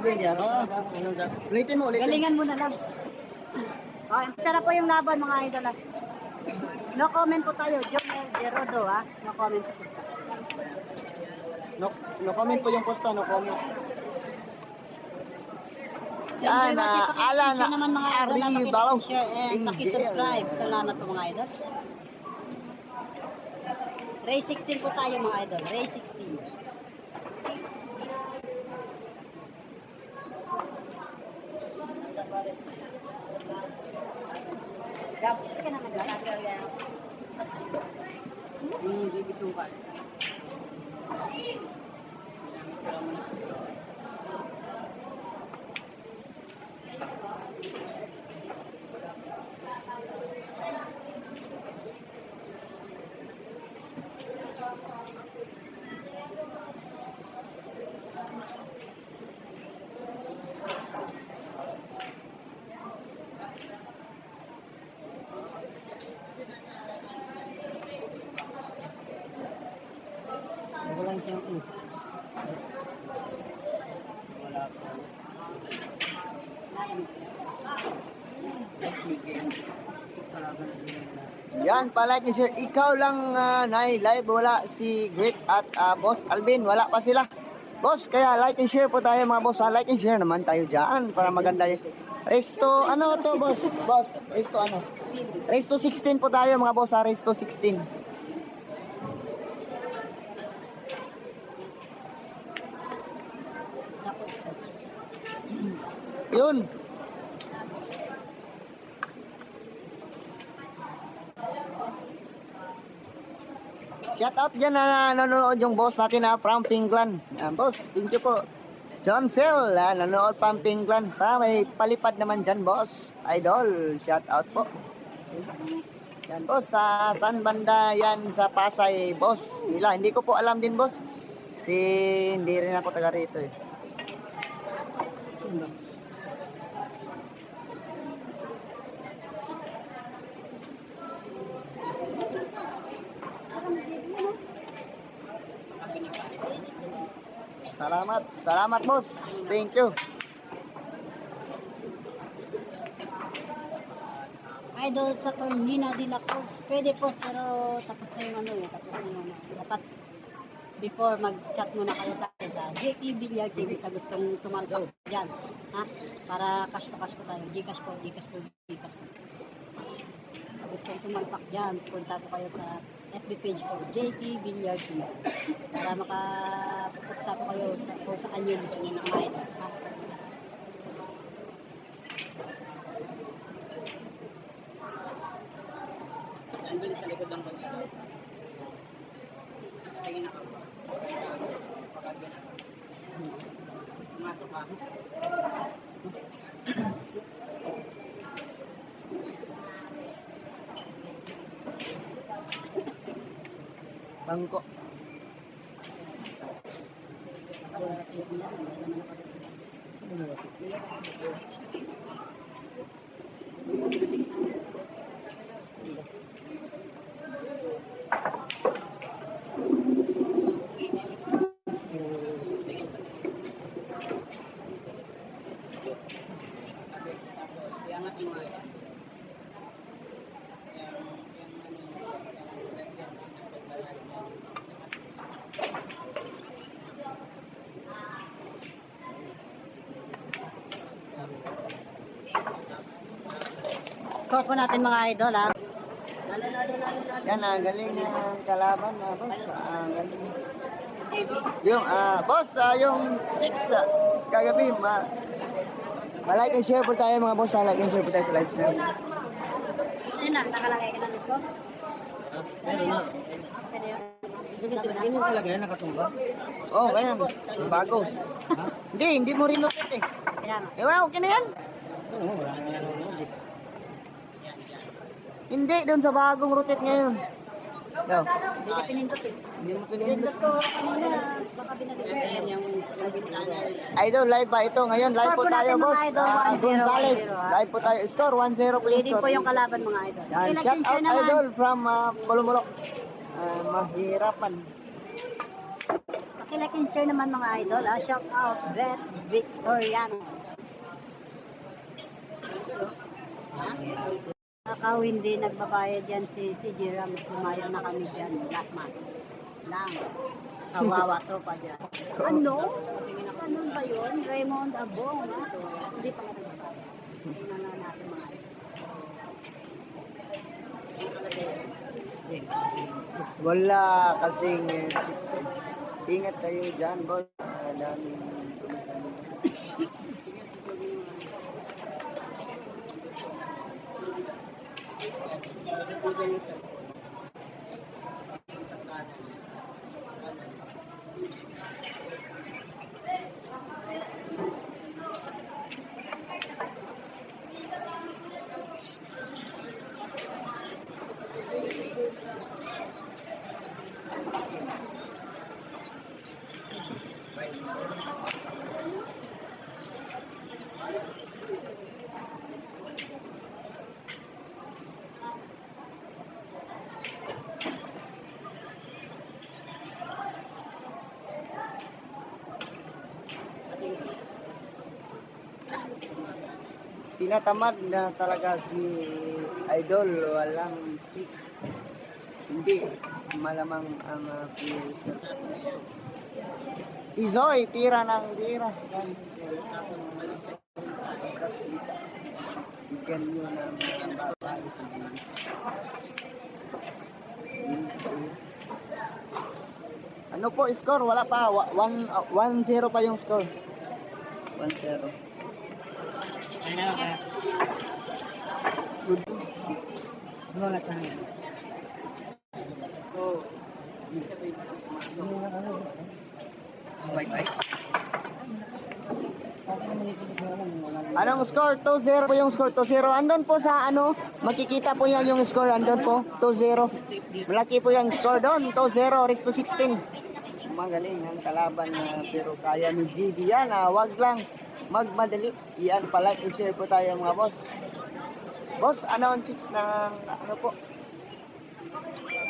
Ulitin mo, ulitin. Galingan mo na lang. Okay, sarap po yung laban mga idol. No comment po tayo. Jomel Zerodo ha. No comment sa pusta. No comment po yung posta, no comment. Yan, ala na naman mga idol na Arribao. share and subscribe. Salamat po mga idol. Ray 16 po tayo mga idol. Ray 16. Gabi ka na maglalagay. Hindi bisukan. Walang siyang wala po. Yan, palike and share. Ikaw lang live, wala si Great at Boss Alvin, wala pa sila. Boss, kaya like and share po tayo mga boss. Like and share naman tayo dyan para maganda yun. Resto, ano to boss? Boss, resto ano? 16. Resto 16 po tayo mga boss, resto 16. Yun. Shout out dyan na nanonood yung boss natin from Pinglan. Boss, thank you po. John Phil, nanonood from Pinglan. Sa may palipad naman dyan, boss. Idol, shout out po. Yan, boss. Sa saan banda yan sa Pasay, boss? Nila, hindi ko po alam din, boss. Hindi rin ako taga rito eh. Salamat boss. Thank you. Idol sa Tornina de la Cruz. Pwede po pero tapos na yung dapat before mag-chat muna kayo sa akin sa JT Villar TV sa gustong tumalpak dyan. Ha? Para cash to cash po tayo. Gcash po. Sa gustong tumalpak dyan, punta po kayo sa FB page ko, JT Villar TV. Para makapusta po kayo kung saan nyo gusto nyo ng idol. Ha? Nandun sa likod ng bangka. Tingin ako. Pumasok ako. Bangko. Iangat mo nga. Score po natin mga idol ha. Yan, galing ng kalaban na boss. Galing. Yung, boss, yung chicks, kagabi, like and share po tayo mga boss. Like and share po tayo sa live stream. Ayun na, nakalagay ka ng disco? Meron na. Pwede yun. Ganyan talaga yan, nakatumba? Oo, ganyan. Bago. Hindi mo rin lupit eh. Kailangan. Ewan, okay na yan. Hindi, doon sa bagong rotate ngayon. Daw. Hindi ka pinindot eh. Hindi mo pinindot. Pinindot ko kanina. Baka binalik ko. Ayan yung bintana. Idol, live pa ito. Ngayon, live Score po po tayo, natin, mga boss. idol, 1-0, Gonzales. 1-0, Live po tayo. Score, 1-0 po yung Ready score. po yung kalaban mga idol. Yan, Okay, shout out, naman. idol, from Polumulok. Mahirapan. Pakilike and share naman mga idol. Shout out Beth Victoriano. Kakaw hindi nagbabayad yan si Jira. Mas lumayo na kami dyan last month. Lang. Kawawa to pa dyan. Ano? Ganun ba yun? Raymond Abong. Hindi pa nga nagbabayad. Tingnan na natin mga idol. Wala kasing chips. Ingat kayo dyan, boss. Daming tinatamad na talaga si Idol, walang fix. Hindi malamang ang creation. Izoy, tira ng tira. Bigyan nyo ng babae sa mga. Ano po score? Wala pa. 1-0 pa yung score. 1-0. Good. Mga sana. Oh. Anong score? 2-0 po yung score. 2-0. Andun po sa ano, makikita po yan yung score. Andun po. 2-0. Malaki po yung score doon. 2-0. Resto 16. Magaling ang kalaban na pero kaya ni GB yan. Wag lang magmadali. Yan pala. I-share po tayo mga boss. Boss, ano ang chicks ng ano po?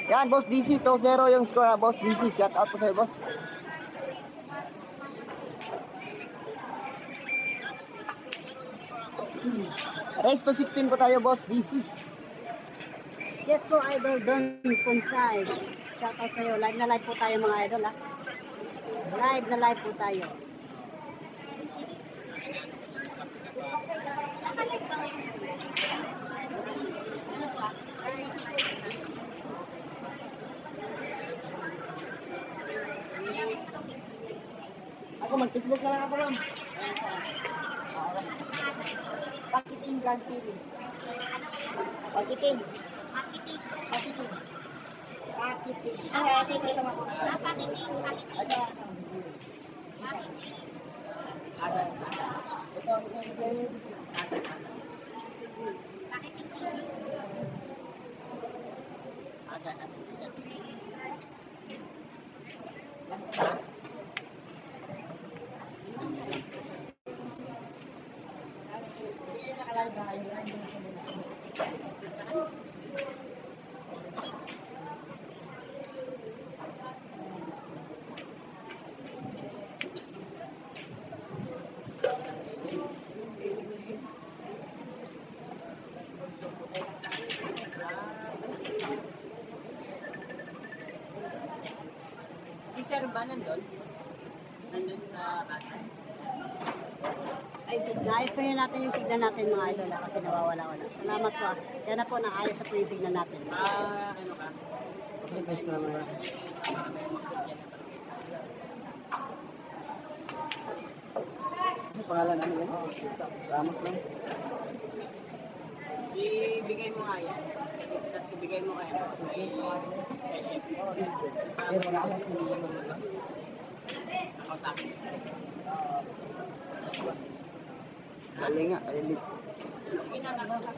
Yan, boss DC. 2-0 yung score. Boss DC. Shout out po sa'yo, boss. Resto 16 po tayo, boss DC. Yes po, idol Don Punsay. Shout out sa'yo. Live na live po tayo mga idol ha. Live na live po tayo. Ako mag-Facebook na lang ako lang. Pakiting Vlog TV. Pakiting. Pakiting. Pakiting. Ito mo. Pakiting. Si Sir ba nandun? Nandun sa atas? Ay, naayos po yun natin yung signal natin mga idol ha, kasi nawawala-wala. Salamat po ah. Yan na po, naayos na po yung signal natin. Ano ka? Ano pangalan ano yan? Ramos lang. Ibigay mo nga yan. Tapos ibigay mo kaya. Pero Ramos lang. Ako sa akin. Dali nga, dali. Sige na, nakasak.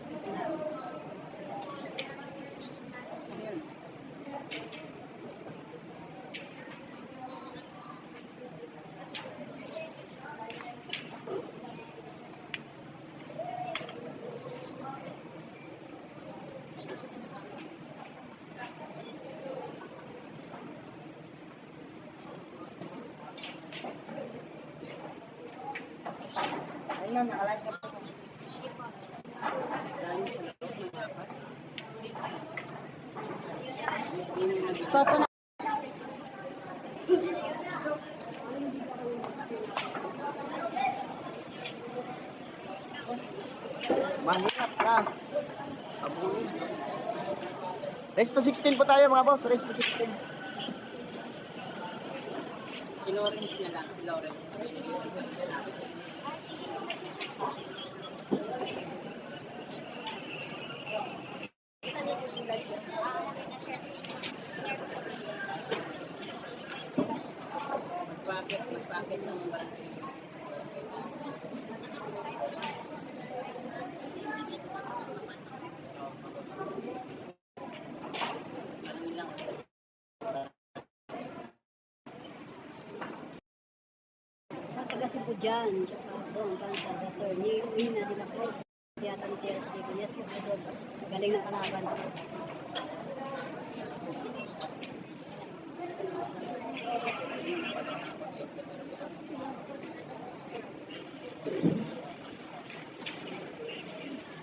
Ayun, nakalive ka po. Score po na. Mahirap na. Abulin. Race to 16 po tayo mga boss. Race to 16. Si Lawrence na lang. Si Lawrence. Mag-bracket ng barangay. Sa taga Cebu dyan, tsaka doon, sa attorney, Mina de la Cruz. Yata ni Tierra Steve. Yes po, idol. Galing ng kalaban.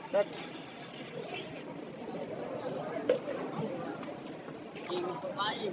Stretch. Jamie Sukal.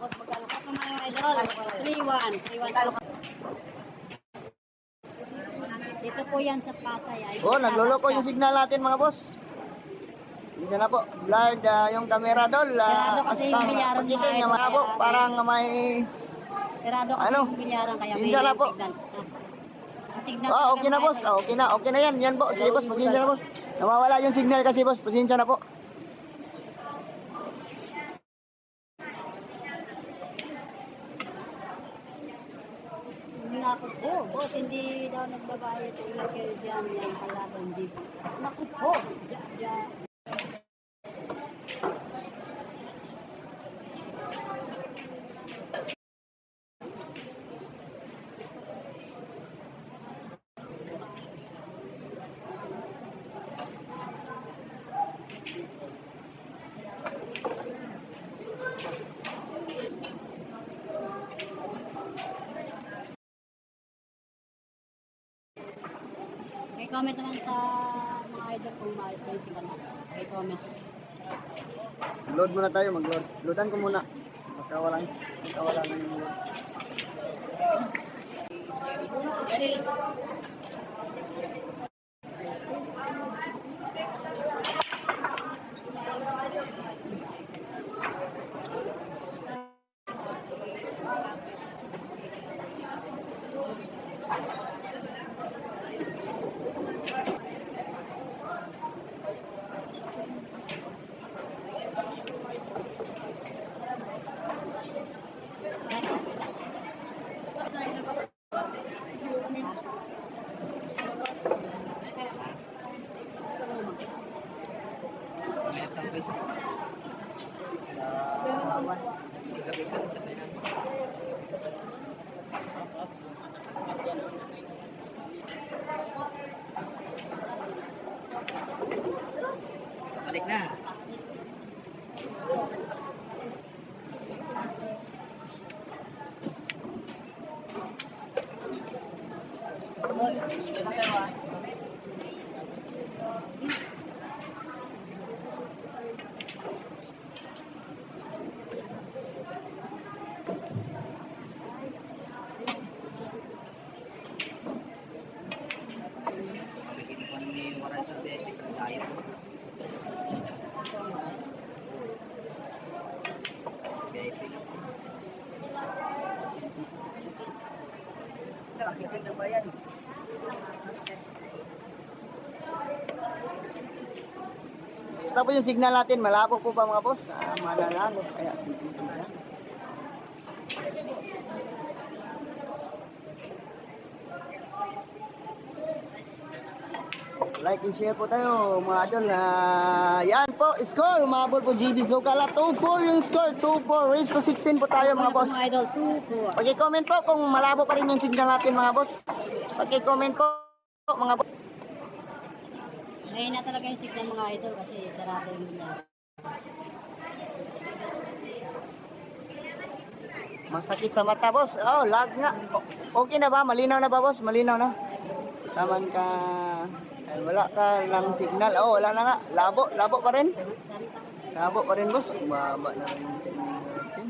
Boss, magkano ka pa mga idol? 3-1. 3-1. Dito po yan sa Pasay. Ay, Oh, nagloloko yung signal natin mga boss. Isa na po. Blurred yung camera dol. Sarado kasi yung bilyaran, Pakitin mga nga idol, mga po. kaya- Parang may... Sarado kasi Ano? yung bilyaran kaya may Sinsa na po. signal. Sa signal. Ah, okay na boss. Ah, okay na. Okay na yan. Yan po. Sige boss. Pasensya na boss. Nawawala yung signal kasi boss. Pasensya na po. Naku po, boss, hindi daw nagbabayad yung kayo dyan ng halaban dito. Naku po, dyan. May comment naman sa mga idol kung maayos ba yung signal na. May comment. Load muna tayo. Mag-load. Loadan ko muna. Magkawalan na yung load. Balik na. Pacific na ba yan? Basta po yung signal natin, malabo po ba mga boss? Mananalo, kaya sige po dyan. Like and share po tayo mga idol. Yan po, score. Umabot po GB Zocala. 2-4 yung score. 2-4. Race to 16 po tayo mga boss. Mga idol, 2-4. Pag-comment po kung malabo pa rin yung signal natin mga boss. Pag-comment po mga boss. Ngayon na talaga yung signal mga idol kasi sarado yung niya. Masakit sa mata boss. Oh, lag nga. Okay na ba? Malinaw na ba boss? Malinaw na. Saman ka... Ay, wala ka lang signal. Oh, wala na nga. Labo. Labo pa rin. Labo pa rin boss. Baba na rin yung signal natin.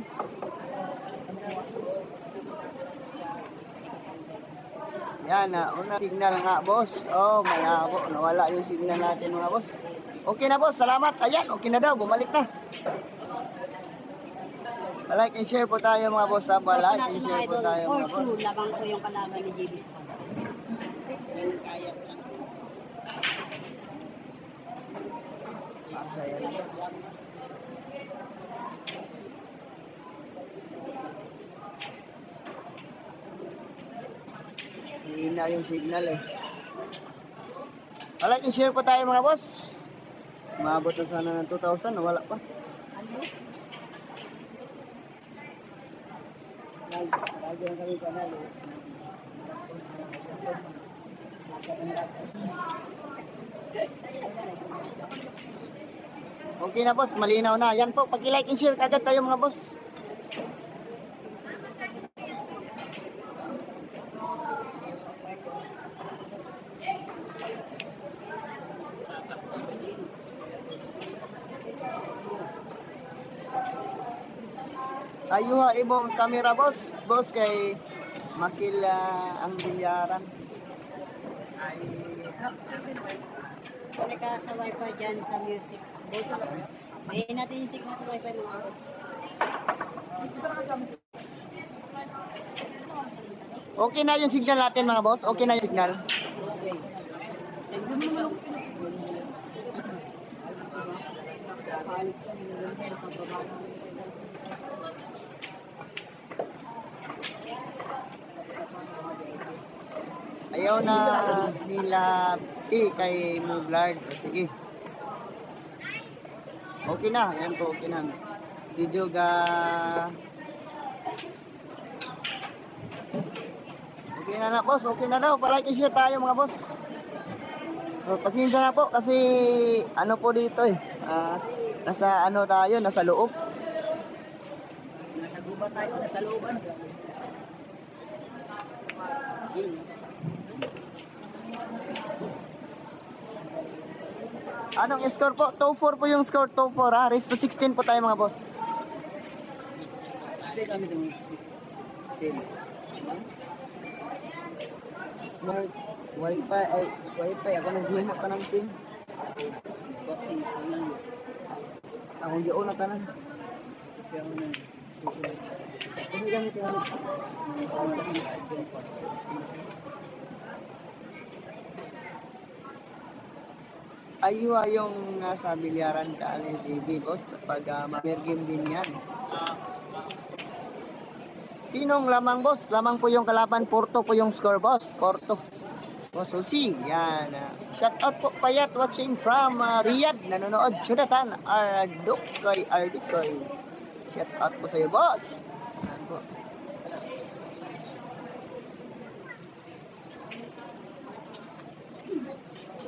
Yan na. Una signal nga boss. Oh, malabo. Nawala yung signal natin mga boss. Okay na boss. Salamat. Ayan. Okay na daw. Bumalik na. Like and share po tayo mga boss. Score po Like natin and mga share po idol, tayo mga boss. 4-2. Labang po yung kalaban ni JB Squad. Masaya na. Hina yung signal eh. Like and share po tayo mga boss. Maabot na sana ng 2,000. Nawala pa. Lagi ang kami kanal eh. Okay na boss, malinaw na. Yan po, pag-like and share kagad tayo mga boss. Ayuha imong camera boss. Boss kay makila ang bilyaran. Kung ka sa wifi dyan sa music, boss. Ngayon natin yung signal sa wifi mga idol. Okay na yung signal natin mga boss. Okay na yung signal. Ayaw na nila kay Mublard. Sige. Okay na. Yan po. Okay na. Video ga... Okay na na boss. Okay na daw. Palike and share tayo mga boss. So, pasensya na po kasi ano po dito eh. Nasa ano tayo. Nasa loob. Nasa guba tayo. Nasa looban. Anong score po? 2-4 po yung score. 2-4 ha. Race to 16 po tayo mga boss. Kasi kami ng 6. Smart Wi-Fi. Ay, Wi-Fi. Ako nag-himo ka ng SIM. Akong giyon na tanan. Kung gamit yung aywa yung nasa bilyaran ka ni JB boss pag mag-game din yan. Sinong lamang boss? Lamang po yung kalaban. Porto po yung score boss. Porto. Boss Susi. Yan. Shout out po Payat watching from Riyadh. Nanonood. Jonathan Ardukoy. Shout out po sa'yo boss. Yan po.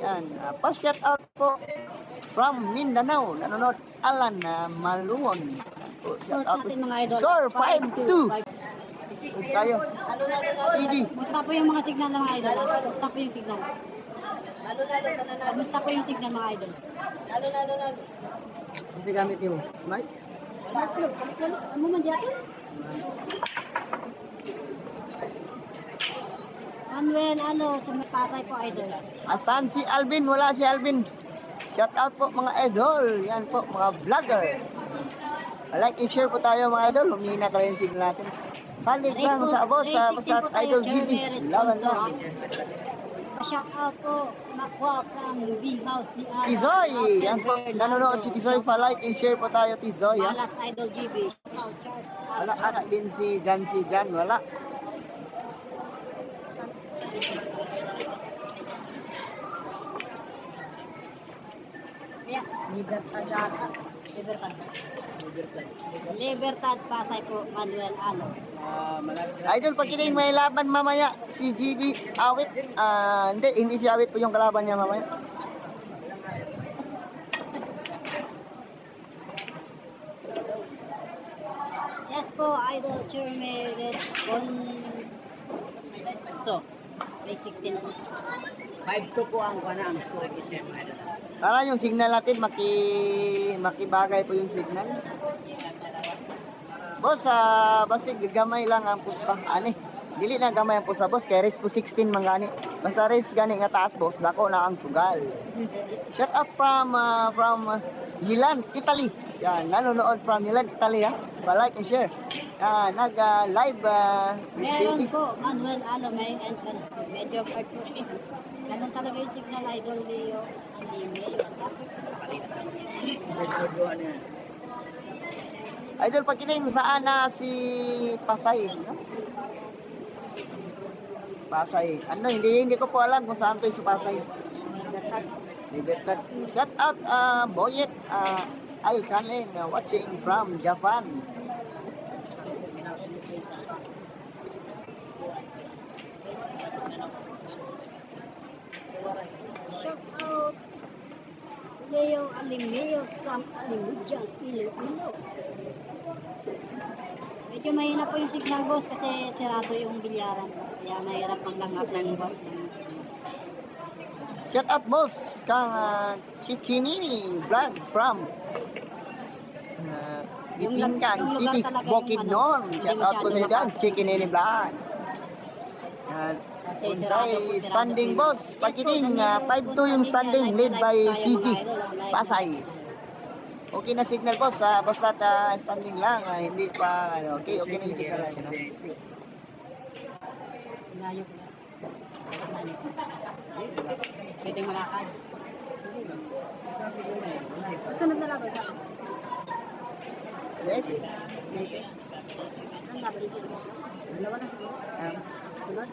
Yan, pa-shout out po from Mindanao. Nanonood Alan Maluon. Shout out natin mga idol. Score 5-2. Tayo. CD. Musta po yung mga signal ng mga idol? Musta po yung signal? Musta po yung signal mga idol? Kasi gamit niyo. Smart? Smart club. Ano man dyan? Manuel, sa Pasay po idol. Asan si Alvin? Wala si Alvin. Shout out po mga idol. Yan po, mga vlogger. Like and share po tayo mga idol. Humihina tayo yung signal natin. Salig lang sa boss, sa Idol GB. Laban na. Pa-shout out po, Makwa from Big House ni Ala. Tizoy, yan po, nanonood si Tizoy pa, like and share po tayo Tizoy. Ha? Malas Idol GB. Shout Charles. Wala anak din si Jan, wala. Yeah, Libertad data. Libertad. Libertad Pasay po, Manuel Alo. Idol, pagkiting may laban mamaya si GB Awit. Hindi si Awit po yung kalaban niya mamaya. Yes po, Idol Cherme So, may 16 po. 5-2 po ang kuha ang score. Para yung signal natin, makibagay po yung signal. Boss, basta gamay lang ang pusta. Ani, dili na gamay ang pusta, boss. Kaya race to 16 man gani. Basta race gani nga taas, boss. Dako na ang sugal. Shout out from Milan, Italy. Yan, nanonood from Milan, Italy, ha. Pa-like and share. Nag-live Meron po, Manuel Alo, may entrance po. Medyo hard po siya. Ganun talaga yung signal, Idol Leo. Ang email, sa Idol, pagkiling saan na si Pasay? No? Pasay. Ano, hindi ko po alam kung saan to yung si Pasay. Libertad. Shout out, Boyet Alcanen, watching from Japan. shout out Leo Alimeos from Alimujan, Iloilo. Medyo mahina po yung signal, boss, kasi sirado yung bilyaran. Kaya mahirap maglanghap ng bot. Shout out, boss, kang Chikinini vlog from Bipinkan yung City, lugar talaga Bukidnon. yung Shout out po sa iyo dyan, masyado Chikinini vlog. Kasi Unsay sirado po standing, yung- boss. Yes po, Pakiting, Danilo 5-2 yung standing, Bonilla, lead by live tayo, CG mga idol, live. Pasay. Okay na signal, boss. Basta standing lang, hindi pa, okay na yung signal natin. Layo ko. Pwede malakad. Susunod na laban ka. Okay? Maybe. Ang laban dito. Dalawa na siguro. Sunod.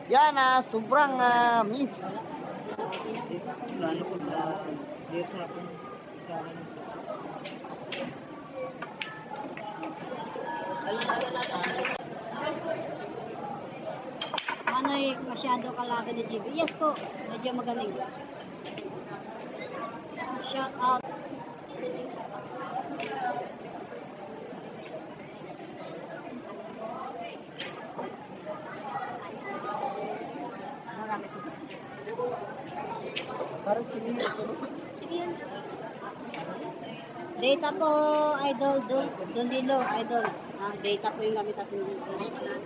Yan, sobrang meat. Sa ano po sa dito sa akin sa Manoy, masyado kalaban ni GB. Yes po, medyo magaling. Shout out. Parang sige. Data po, idol, doon dilo, idol. Data po yung gamit natin dito.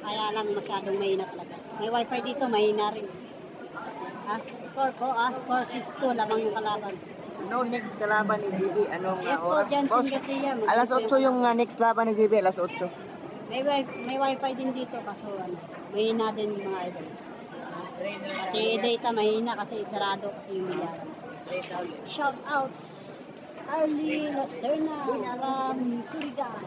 Kaya lang masyadong mahina talaga. May wifi dito, mahina rin. Score po, score 6-2, lamang yung kalaban. No next kalaban ni GB. Anong Yes po, oras, Jansen boss? Garcia. Alas 8 yung next laban ni GB, alas 8. May wifi din dito, kaso mahina din yung mga idol. Pati data mahina kasi sarado kasi yung milyaran. Shout outs Arlie Lacerna from Surigao.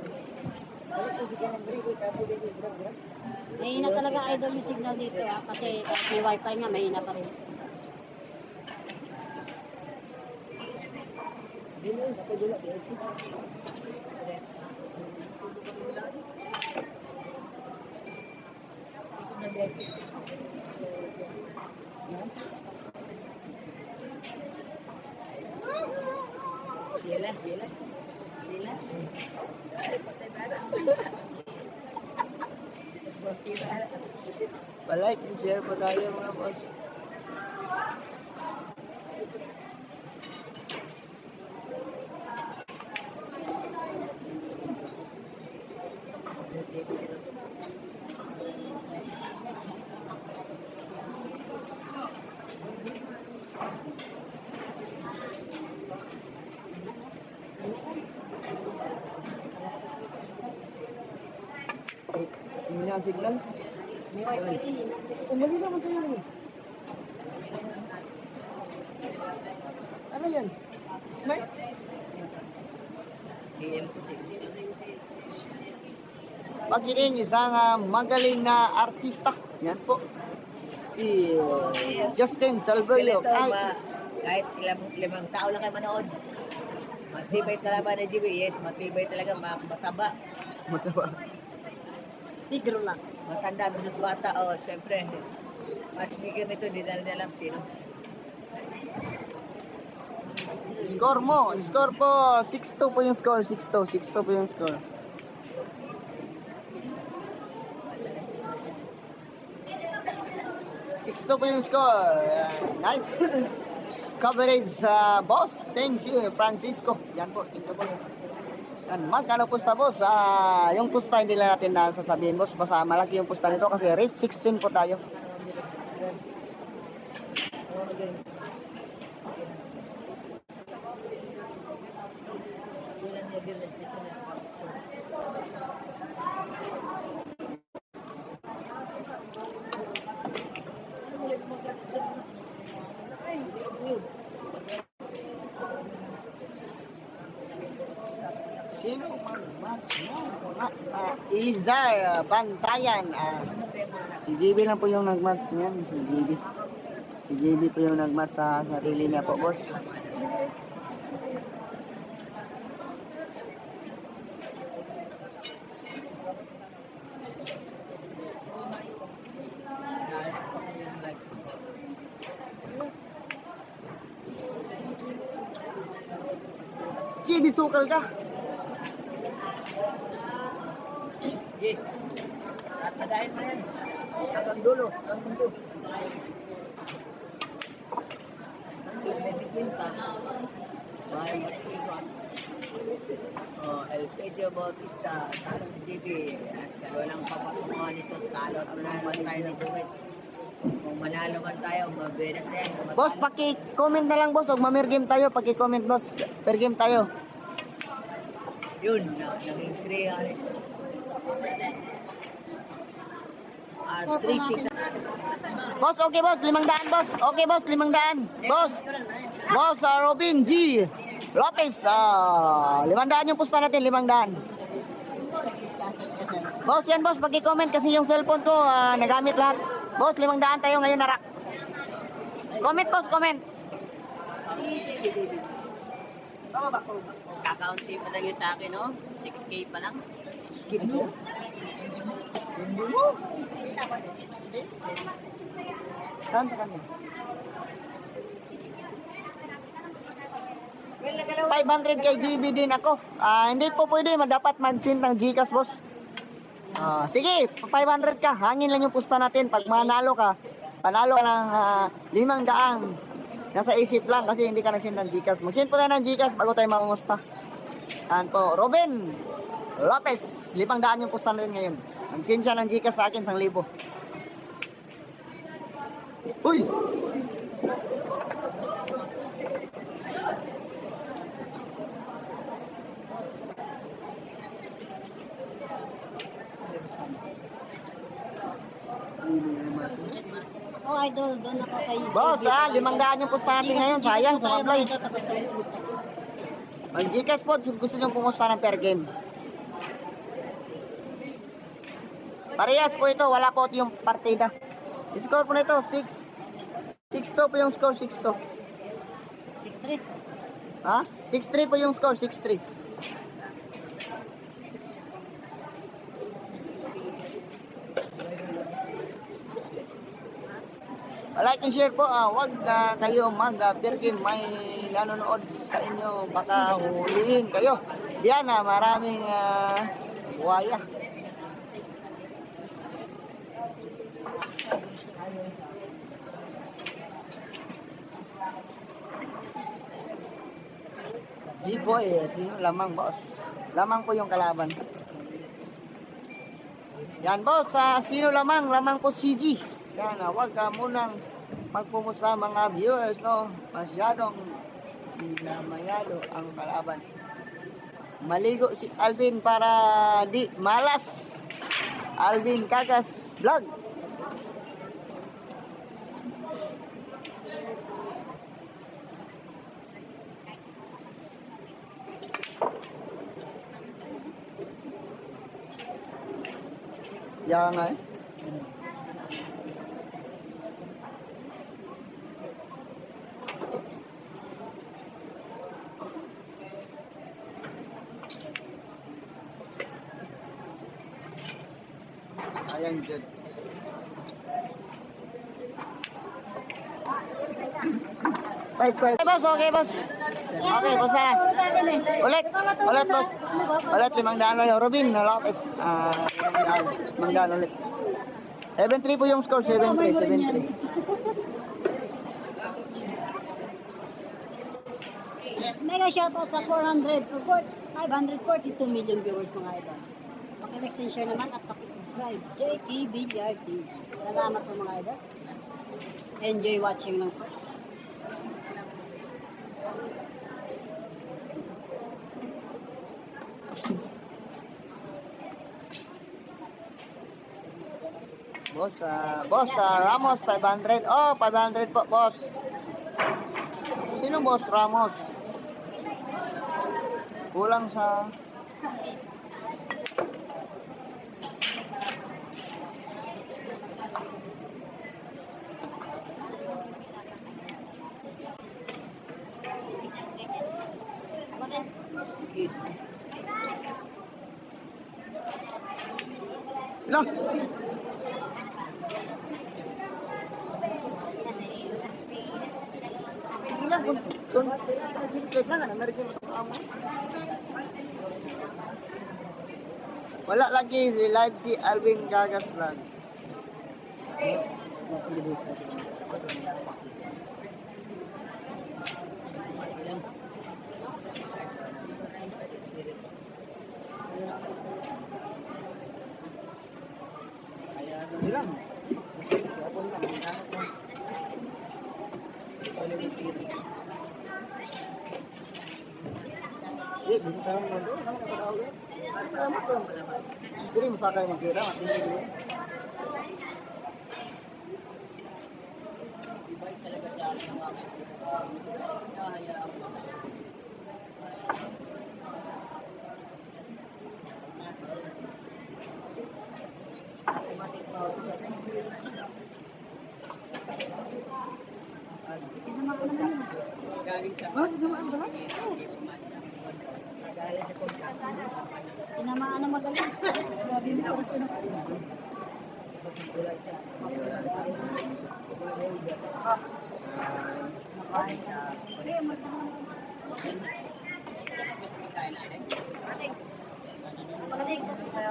Mahina talaga idol yung signal dito kasi kahit may wifi nga mahina pa rin. Sila. Sila. Palike and share po tayo mga boss. Hindi na ang signal. Umali naman sa'yo eh. Ano yan? Smart? PM puti. Pagkiling isang magaling na artista. Yan po. Si Justin Salverio. Kahit limang tao lang kayo manood. Matibay talaga na GB. Yes, matibay talaga. Mataba. Mataba. Tigro lang. Matanda versus bata. Oh, siyempre. Matchmaker nito, hindi na alam sino. Score mo. Score po. 6-2 po yung score. 6-2. 6-2 po yung score. Po yung score. Nice coverage sa boss. Thank you, Francisco. Yan po. Thank you, boss. Yan. Magkano pusta, boss? Yung pusta hindi lang natin nasasabihin, boss. Basta malaki yung pusta nito kasi race 16 po tayo. Sino mag-match mo? Izar Bantayan. Si JB lang po yung nag-match niyan. Si JB. Si JB po yung nag-match sa sarili niya po, boss. JB, sukal ka. Okay. At sagayin mo yan. Hanggang dulo. Hanggang dulo. May 50. May matikiwa. Oh, El Pedro Bautista. Talo si JB. Dalawa lang papatungan nito. Talo at manalo tayo nito, guys. Kung manalo man tayo, mabinas na yan. Kung Boss, matalo- paki-comment na lang, boss. Huwag ma-mer game tayo. Paki-comment, boss. Per game tayo. Yun, naging 3 hari. 3-6. Boss, okay, boss. 500, boss. Okay, boss. 500. Boss. Boss, Robin G. Lopez. 500 yung pusta natin. 500. Boss, yan, boss. Paki-comment kasi yung cellphone ko nagamit lahat. Boss, 500 tayo ngayon na rack. Comment, boss. Comment. Kakaunti pa lang yun sa akin, no? 6K pa lang. Skip mo. Hindi mo. Saan sa kanya? 500 kay GB din ako. Hindi po pwede. Dapat mag-send ng Gcash, boss. Sige, 500 ka. Hangin lang yung pusta natin. Pag manalo ka, panalo ka ng 500. Nasa isip lang kasi hindi ka nag-send ng Gcash. Mag-send po tayo ng Gcash bago tayo mamungusta. Yan po. Robin Lopez, 500 yung pusta natin ngayon. Mag-send siya ng Gcash sa akin, 1,000. Uy! Oh, idol, doon ako kay... Boss, 500 yung pusta natin ngayon. Sayang, sumablay. Ang Gcash po, gusto nyo pumusta ng per game. Parehas po ito, wala po yung partida. Score po nito, 6-2 po yung score, 6-2. 6-3. Ha? 6-3 po yung score, 6-3. Like and share po. Huwag kayo mag-birkin. May nanonood sa inyo. Baka hulihin kayo. Yan, maraming buhaya. G-Boy, sino lamang boss? Lamang po yung kalaban. Yan boss, sino lamang? Lamang po CG. Yan, huwag munang magpumusta mga viewers, no? Masyadong namayado ang kalaban. Maligo si Alvin para di malas. Alvin Kagas Vlog. Siya nga eh. Sayang dyan. Okay, boss. Okay, boss. Okay, boss na. Ulit boss. Ulit, 500 ulit. Robin Lopez. 500 ulit. 7-3 po yung score. 7-3. Mega shoutout sa 542 million viewers mga idol. Paki-like and share naman at paki-subscribe. JT Villar TV. Salamat po mga idol. Enjoy watching lang po. Boss, Ramos 500. Oh, 500 po, boss. Sino boss Ramos? Kulang sa ilang? Ilang? Wala lagi si live si Alvin Gagas Vlog. Ilang? Bintang mo doon. Dili mo sakay ng tira, matindi dito. Tinamaan na magaling. Grabe mo ako sino.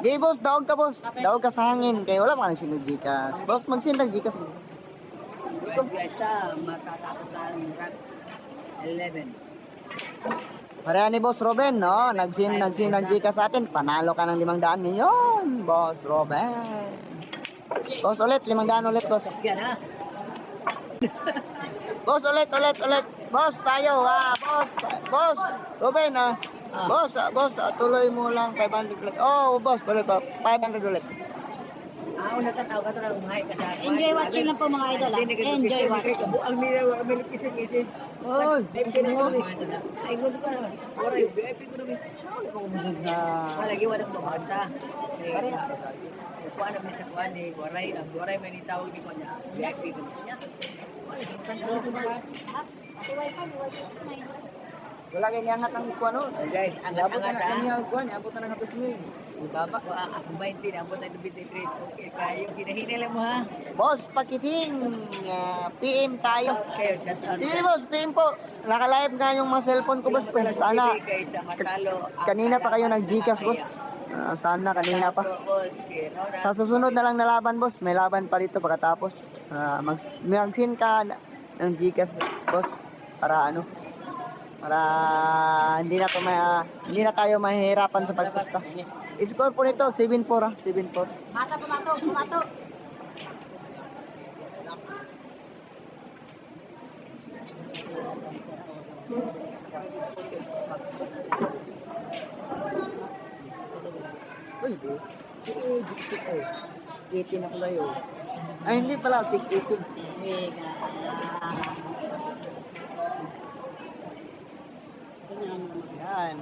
Di boss, daog ka boss. Daog ka sa hangin. Kaya wala pa nang sinag Gcash. Boss, mag-send ng Gcash mo. Guys, matatapos na ang rank 11. Pareha ni Boss Robin, no? Nag-send ng Gcash sa atin. Panalo ka ng 500 milyon, Boss Robin. Boss, ulit. 500 ulit, boss. Yan ha. Boss, ulit. Boss, tayo. Boss. Robin, Boss, tuloy mo lang 500 ulit. Oh, boss, ulit pa. 500 ulit. Una tataw ka lang buhay ka sa. Enjoy watching lang po mga idol. Enjoy watching. Ang milikisin isin. Oy, Ay, gusto ko naman. Waray, VIP ko naman. Malagi walang mabasa. Kuha naman sa kuha ni Waray may nitawag ni ko niya. VIP ko. Wala kayo niyangat ang kuwan, no? Guys, Abot na angat-angat kami ha. ang kuwan, abot na ng 2,000. Ibaba. Ako 20, abot na 23. Okay, kayo. Hinahina lang mo ha. Boss, pakiting. PM tayo. Kayo, shout out. Sige boss, PM po. Naka-live nga yung mga cellphone ko boss. Sana Kaysa matalo. kanina pa kayo nag-Gcash boss. Sana kanina pa. Boss, kaya, Sa susunod na lang na laban boss, may laban pa dito pagkatapos. Mag-send ka ng Gcash boss para ano? Para hindi na tayo mahihirapan sa pagpusta. Score po nito 7-4 7-4. Mata, pumato, pumato. Uy, di. Jiktik eh. 18 ako sa'yo. Ay, hindi pala. 6-18. Yan.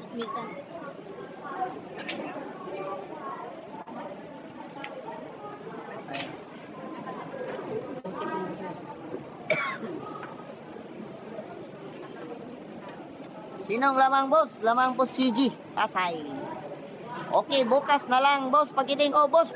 Chismisan. Sinong lamang boss? Lamang boss CG. Tasay. Okay, bukas na lang boss. Pakiting boss.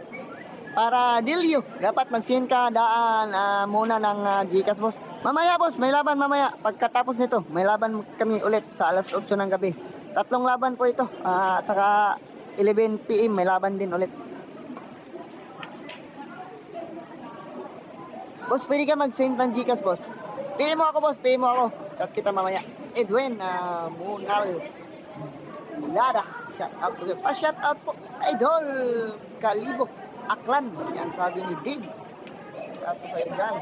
Para Dilyo. Dapat mag-send ka daan muna ng Gcash boss. Mamaya boss, may laban mamaya. Pagkatapos nito, may laban kami ulit sa alas 8 ng gabi. 3 laban po ito. At saka 11 PM may laban din ulit. Boss, pwede ka mag-send ng Gcash boss. PM mo ako boss, PM mo ako. Chat kita mamaya. Edwin Munal Lara. Shout out po. Shout out po. Idol Kalibo Aklan. Yan sabi ni Dave. Shout out po sa'yo dyan.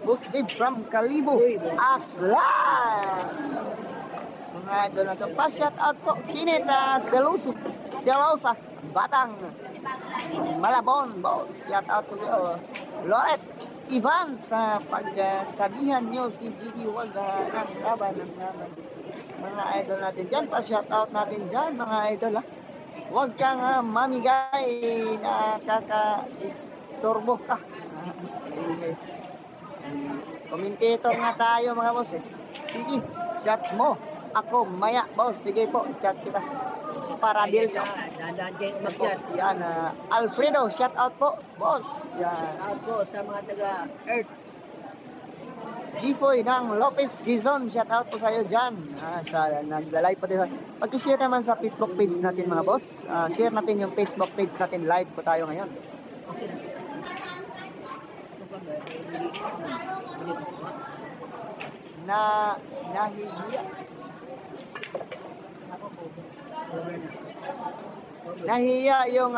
Boss Dave from Kalibo Aklan. Mga idol na to. Shout out po. Kinit Selosa Batang Malabon. Boss. Shout out po sa'yo. Loret Ivan, sa pagsabihan nyo si Gigi, wag ng laban. Mga idol natin dyan, pa-shoutout natin dyan, mga idol ha. Huwag kang mamigay na kaka-istorbo ka. Commentator nga tayo mga boss eh. Sige, chat mo. Ako maya, boss. Sige po, chat kita. Para deal nyo. Dadaan kayo mag-chat. Yan, Alfredo, shoutout po, boss. Yan. Shout out po sa mga taga-Earth. Gifoy ng Lopez Gizon, shout out po sa iyo dyan. Nagla-live po tayo. Pag-share naman sa Facebook page natin mga boss. Share natin yung Facebook page natin, live po tayo ngayon. Okay na. Nahihiya. Nahiya yung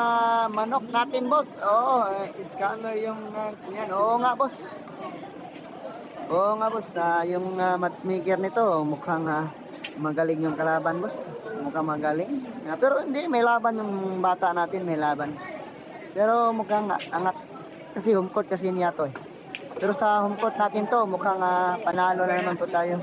manok natin boss. Oo, scammer yung yan. Oo nga boss. Oo nga boss, yung matchmaker nito mukhang magaling yung kalaban boss. Mukhang magaling. Pero hindi, may laban yung bata natin, may laban. Pero mukhang angat kasi home court kasi niya to eh. Pero sa home court natin to, mukhang panalo na naman po tayo.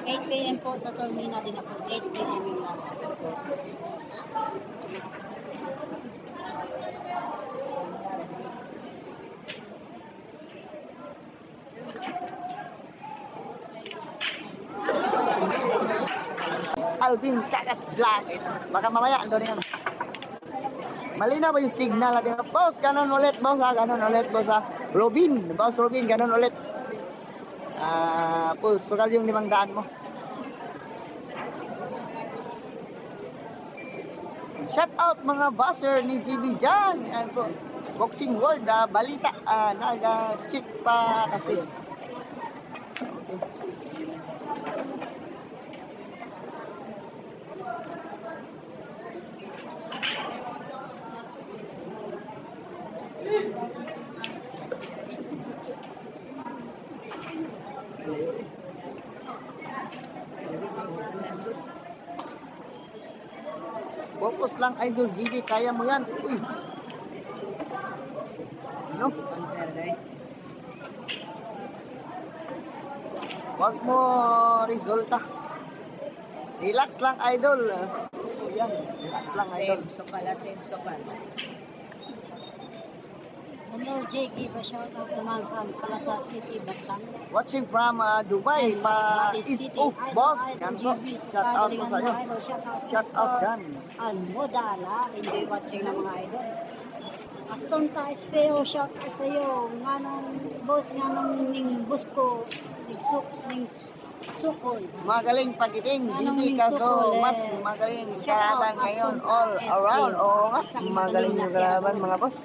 8 PM po sa Tormina din ako. 8 PM yung last. Alvin Sagas Vlog. Baka mamaya ando yan. Malinaw ba yung signal natin? Boss, ganun ulit, boss ha. Ganun ulit, boss ha. Robin, boss Robin, ganun ulit. Sugal yung 500 mo. Shout out mga buzzer ni GB dyan. Yan po. Boxing World, balita. Nag-check pa kasi. Focus lang, Idol GB, kaya mo yan. Uy. No? Wag mo resulta. Relax lang, Idol. yan. Relax lang, idol. Team Sokal. Hello, Jakey. Pa-shout out naman from Calasas City, Batangas. Watching from Dubai, And pa Masbate East City. Oak, boss. Idol, Yan po. GB, Shout out po Galingan sa iyo. mo, idol. Shout out dyan. Almodala. Enjoy watching ng mga idol. Asunta Espeo, shout out sa iyo. Nga nung boss, nga nung ning busko, ning sukol. Magaling pagiting, Anong GB, kaso sukol, mas eh. magaling Shout out, kalaban ngayon Asunta all SK. around. Oo nga, Isang magaling magaling yung na kalaban kalaban. mga boss.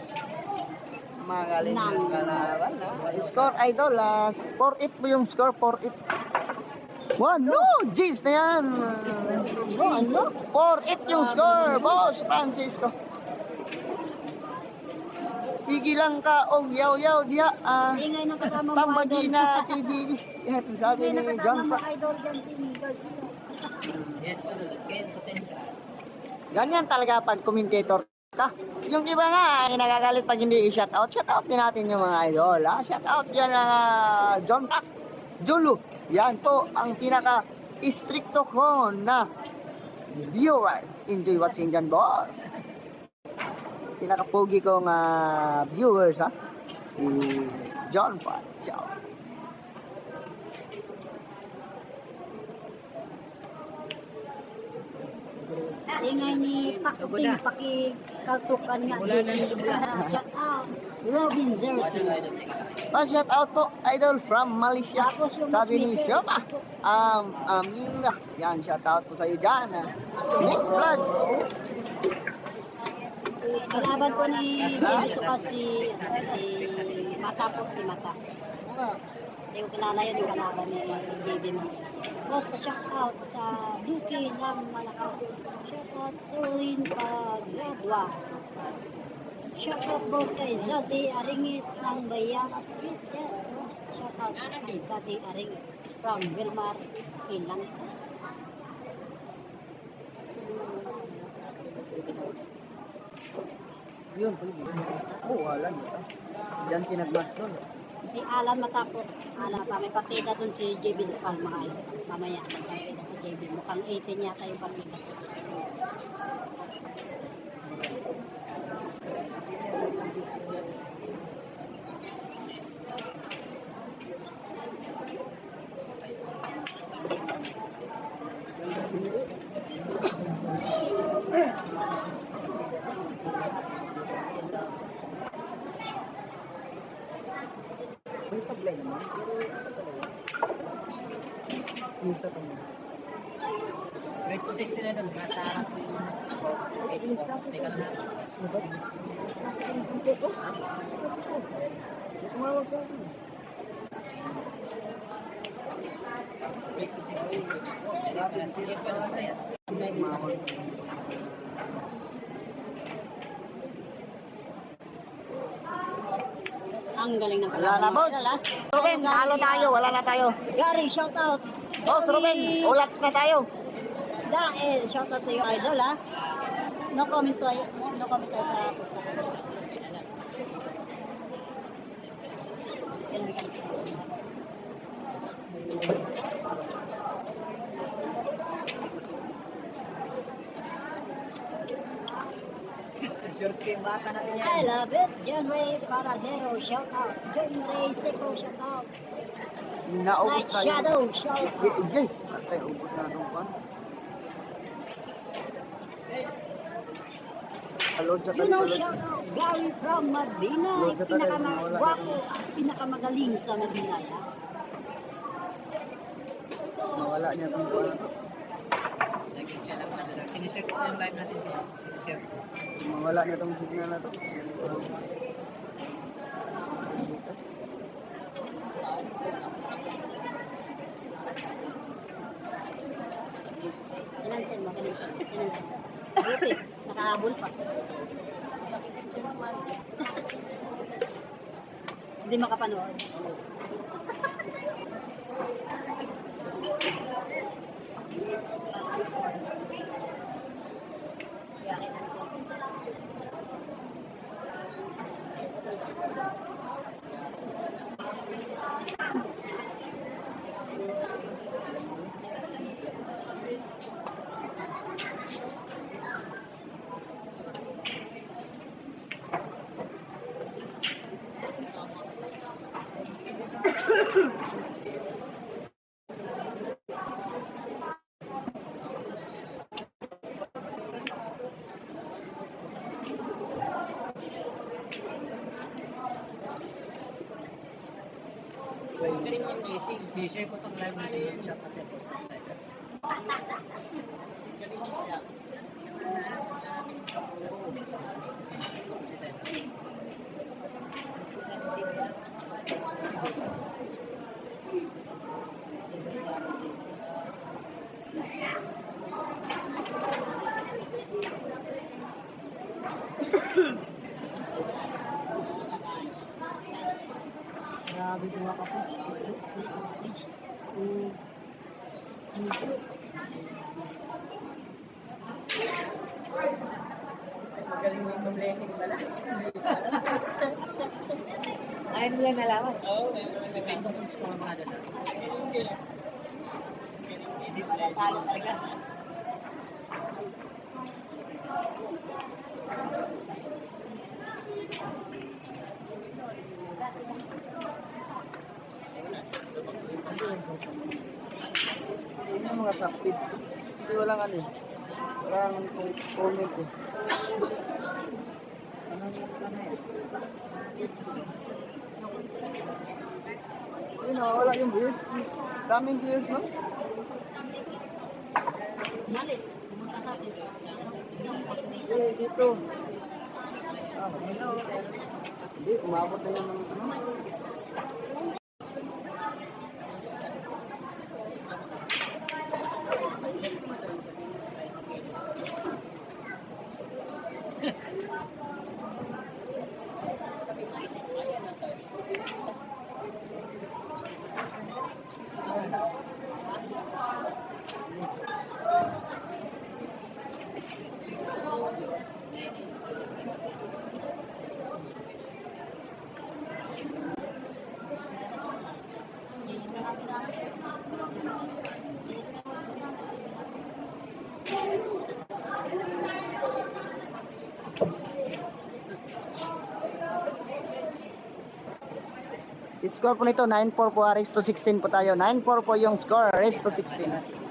Magaling Nang. yung kalaban. Score idol, 4-8 po yung score, 4-8. One, no, G's na yan. Ano? 4-8 yung score, boss Francisco. Sige lang ka, yaw diya. Ingay ng kasama mo, Pambagi idol. na si GB. Yan, sabi Ingay ni ng John kasama mo, Frank. idol, dyan si Garcia. Yes, idol. Ken Potenza. Ganyan talaga pag commentator ka. Yung iba nga, ay nagagalit pag hindi i-shoutout. Shoutout din natin yung mga idol. Shoutout yan John Pac, Julu. Yan po ang pinaka-stricto ko na viewers. Enjoy watching dyan, boss. Pinaka-pogi kong viewers, si John Pac. Ciao. Ingay ni Sugod Pakting na. pakikaltukan nga. Simula na, simula. Shout out. Robin Zerti. Shout out po, idol from Malaysia. Tapos yung Sabi ni mas Shoma. Aminga. Yan, shout out po sa iyo dyan. Next vlog. Kalaban po ni Jisuka si Mata po, si Mata. Yung kilala yun yung kalaban ni Baby Mo. Tapos pa-shout out sa Duki ng Malakas. Shout out sa Lynn Pagladwa. Shout out boss kay Zazie Aringit ng Bayana Street. Yes, shout out sa kay Zazie Aringit from Wilmar, Ilang. Yun, pwede. Wala na. Si Jan sinag-match nun. Si Alan Matapot. Alan pa, may partida dun si JB Sukal mga idol. Mamaya, may partida si JB. Mukhang 18 yata yung partida. May sablay naman. Misa pa mo. Race to 60 na doon. Nasa harap ko yung score. Teka lang natin. Tumawag sa akin. Race to 60. Oh, yes pa naman parehas. Ang galing ng Wala na, boss. Idol, Ruben, talo tayo. Wala na tayo. Gary, shout out. Boss, Ruben, ulats na tayo. Dahil, shout out sa iyo, idol, ha? No comment tayo. No comment tayo sa post na. Sure team bata natin yan. I love it. John Ray Paradero, shout out. John Ray Seco, shout out. Naubos Night na yun. Shadow, shout out. Jay, patay, ubos na nung pan. Alod sa You know, talikod. shout out. Gary from Medina. Lord, sa tayo, wala Pinakamagwapo at pinakamagaling sa Medina. Ya. Nawala niya kung paano. Nag-share lang natin. Sinishare ko yung live natin siya. Share. Mawala niya tong signal na to. Pinansin mo, pinansin. Pinansin. Buti, nakahabol pa. Hindi makapanood. Yari, Nancy. Si-share ko tong live natin yung shop kasi post na tayo. Kasi tayo. Grabe gawa ka po. Magaling mo yung blessing pala. Ayun mo lang nalaman. Oo, may comments po mga doon. Hindi pa natalo talaga. Yun yung mga sapids ko. Kasi walang ano eh. Walang comment eh. Ayun, wala yung views. Daming views, no? Malis. Pumunta sa atin. Eh, dito. Ah, hindi, umabot na yung ano. Score po nito, 9-4 po, race to 16 po tayo. 9-4 po yung score, race to 16.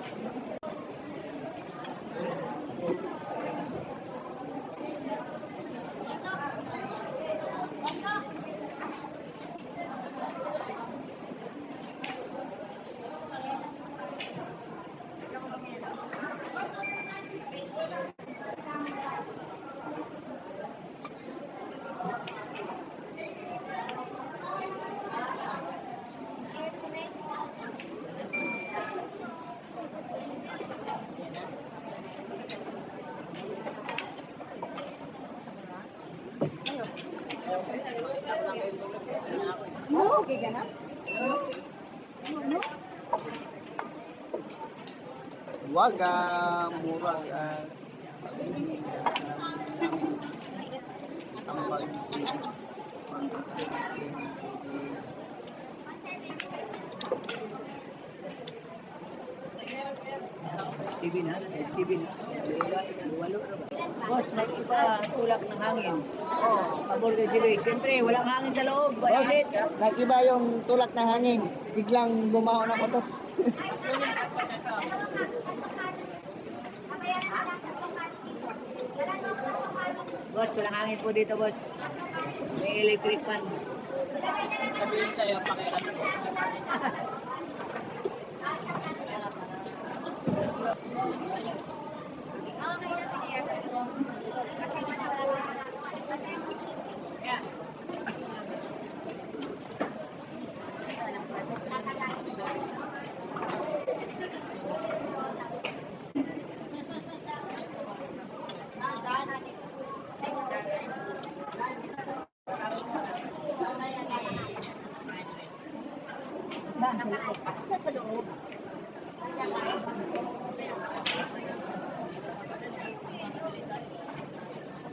Okay ka na? Waga, mura gas. Tambal. CB na, CB na. Walo na ba? Boss, nakita tulak ng hangin. Pabor kay GB. Siyempre, walang hangin sa loob. Boss, Bayalit. nag-iba yung tulak ng hangin. Biglang bumaho na ko to. Boss, walang hangin po dito, boss. May electric fan. Sabihin sa'yo, pakialam mo. Sa loob.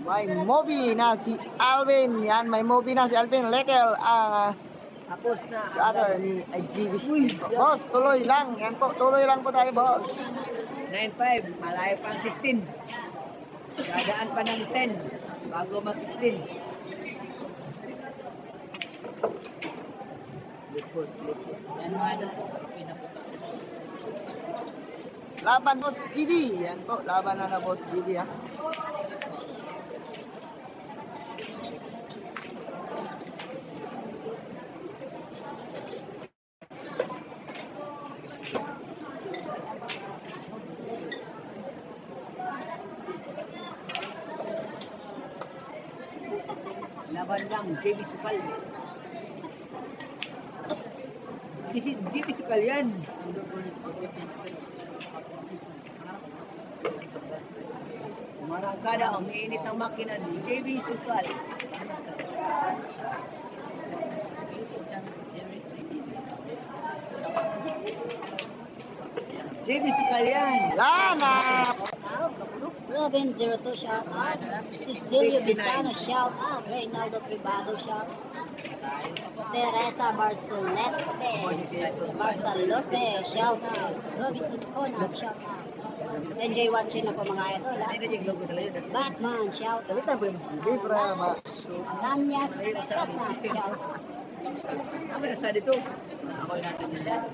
May movie na si Alvin. Yan, may movie na si Alvin. Lekel, Tapos na. brother ni IGB. Boss, tuloy lang. Yan po, tuloy lang po tayo, boss. 9.5, malayo pa ang 16. Dadaan pa ng 10 bago mag 16. Clifford. Yan mga idol po, pinapunta. Laban Boss GB. Yan po, laban na Boss GB ha. Laban lang, JB Sukal. JB Sukal yan. Marangkada, umiinit ang makina ni JB Sukal. JB Sukal yan. Yan Robin 02 shout out. Cecilio Bisano shout out. Reynaldo Privado shout out. Teresa Barcelete. Barcelote shout out. Robinson Conag shout out. NJ watching na po mga idol. Batman shout out. Kalitan po yung Boss GB para ma... Danyas Satna shout out. Ano nasa dito? Ako natin nila.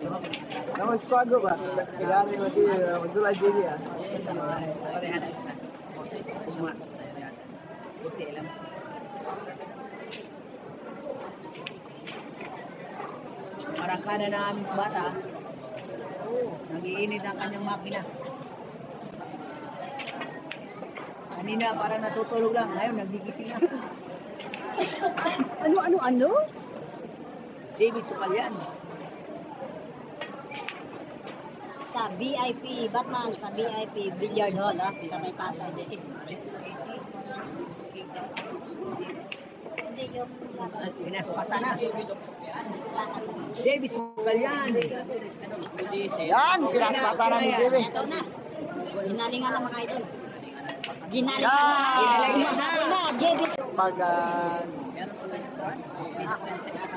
Naman squad ko ba? Tiganin mo di Mazula GB ha. Pareha na isa. Buti lang. Marangkada na aming bata. Nag-iinit ang kanyang makina. Kanina para natutulog lang. Ngayon nagigising na. Ano? JB Sukal yan. Sa VIP, Batman sa VIP Billiard Hall sa may Pasay din. Hindi yung Pinaspasa na. JB Sukal yan. Yan, pinaspasa na ni GB. Ito na. Ginalingan na mga idol. Ginalingan Yan! na. JB. Pag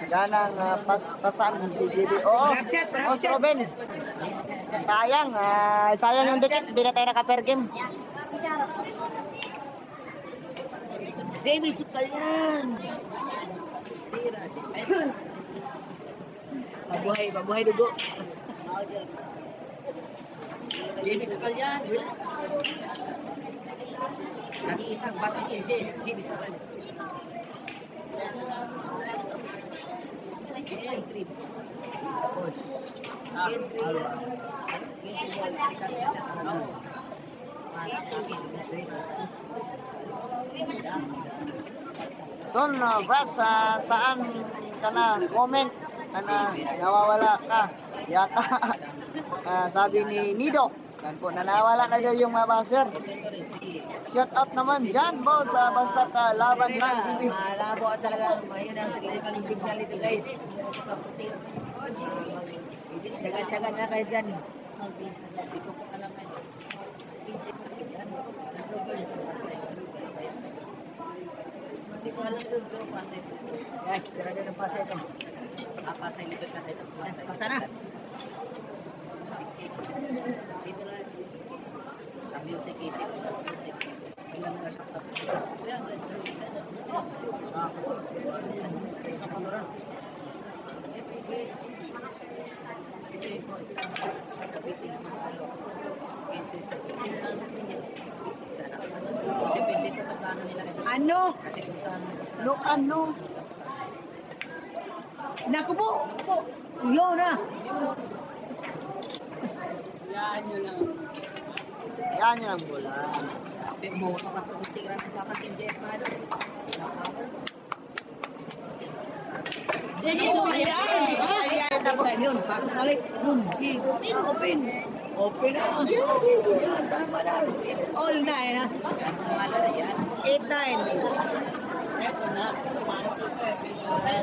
yan ang pasan si GB. Oo, Boss Robin. Sayang, sayang yung dikit. Hindi na tayo naka-per game. JB Sukal yan. Pabuhay dugo. JB Sukal yan, relax. Nag-iisang batang yun, JB Sukal. Entry. Sikat na siya talaga. Son, Bras, saan ka na comment na nawawala ka? Yata. Sabi ni Nido. Yan po, nanawala na daw yung mga baser. Shout out naman dyan, boss. Basta ka, laban ng GB. Malabo ka talaga. Mahina ang signal ito guys. Tsaga-tsaga na kayo dyan. Hindi ko po alam yan. Hindi ko alam doon pero pasay. Guys, tira din ang pasa ito. Pasay likod natin ang pasay. Pasa na. Dito na sa music case ito na music case. Bilang mga siya pa. Kaya guys, ito po isa napitin naman kayo. Ito sa depende po sa plano nila. Ano? Kasi kung saan No, ano? Naku po! po, Yun na! Yan yung bola. Bumusok na po yung tigran ng Papa Team JS mga doon. Ayan! Yun, pasok na ulit. Yun, open. Open na. Yan, tama na. All 9 ha. Yan. 8-9.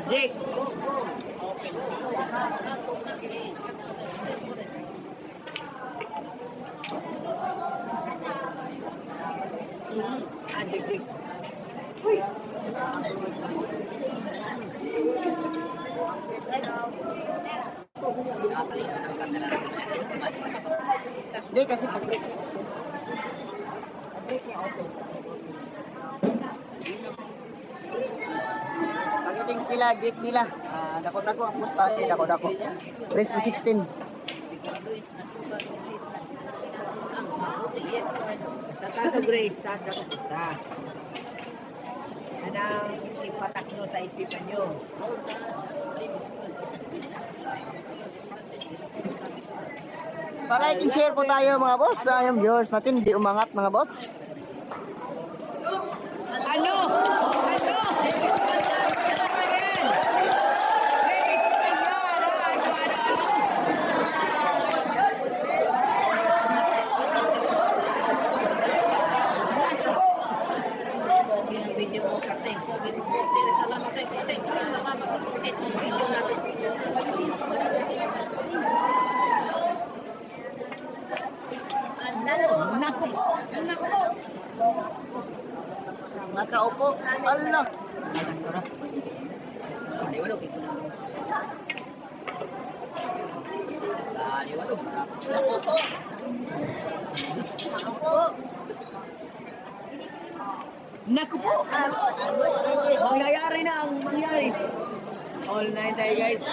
Jake. Go, go. Go. Katok na play. Jake. Nakapalitan ng camera. Hindi kasi pag-click. Pag-click niya, okay. Pag-click nila, gate nila. Dako-dako ang post natin, dako-dako. Preso 16. Siguro ito na ito ba-visit na. Ang mabuti, yes, Lord. Sa taas of grace, taas na ito sa. Yan ang ipatak nyo sa isipan nyo. All the dreams will be Pa-like and share po tayo mga boss. Yung viewers natin, di umangat mga boss. Ano? Ano? Pogi ang video mo kasi. Pogi mo po. Salamat sa kasi. Salamat sa pusit ng video natin. Ano? Naku po! Naku po! Nakaupo. Allah. Liwanag ito na. Liwanag. Naku po! Mangyayari na ang mangyari. All night tayo guys.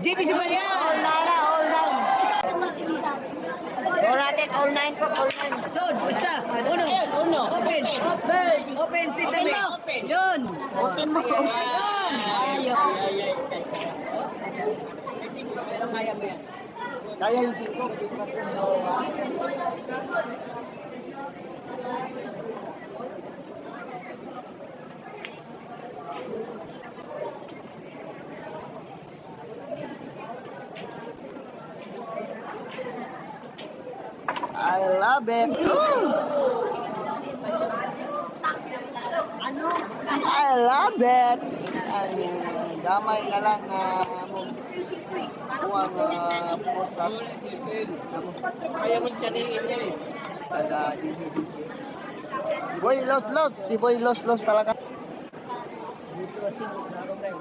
JP Sibalya! All 9 na, all 9. Go natin, all 9 po, all 9. Son, isa, uno, open, open sesame. Yun. Putin mo. Pero kaya mo yan. Kaya yung 5. I love it. I love it. Gamay na lang na kuwang posas. Kaya mo tiyaniin niya eh. Taga Boy Los, si Boy Los talaga. Dito kasi, laro kayo.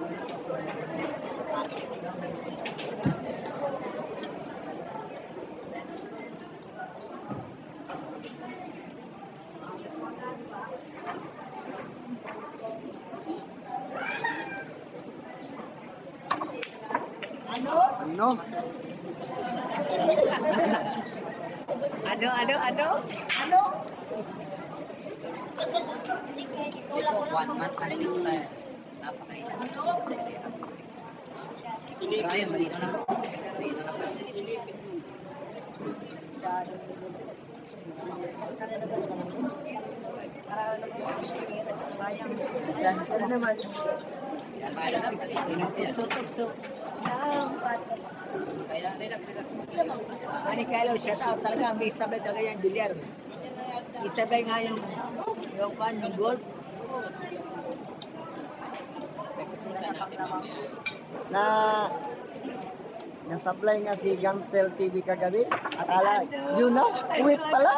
Ano? Ano? Ito, 1 month na rin tayo. Napakainit sa area. Ryan, malino na po. Malino na po. Ano naman? Kaya lang, malino na yan. Tukso. Kaya relax. Ani Kalo, shout out talaga. May sabay talaga yan, bilyar. Isabay nga yung golf. Na-supply nga si Gangstel TV kagabi. Akala, yun na, wait pala.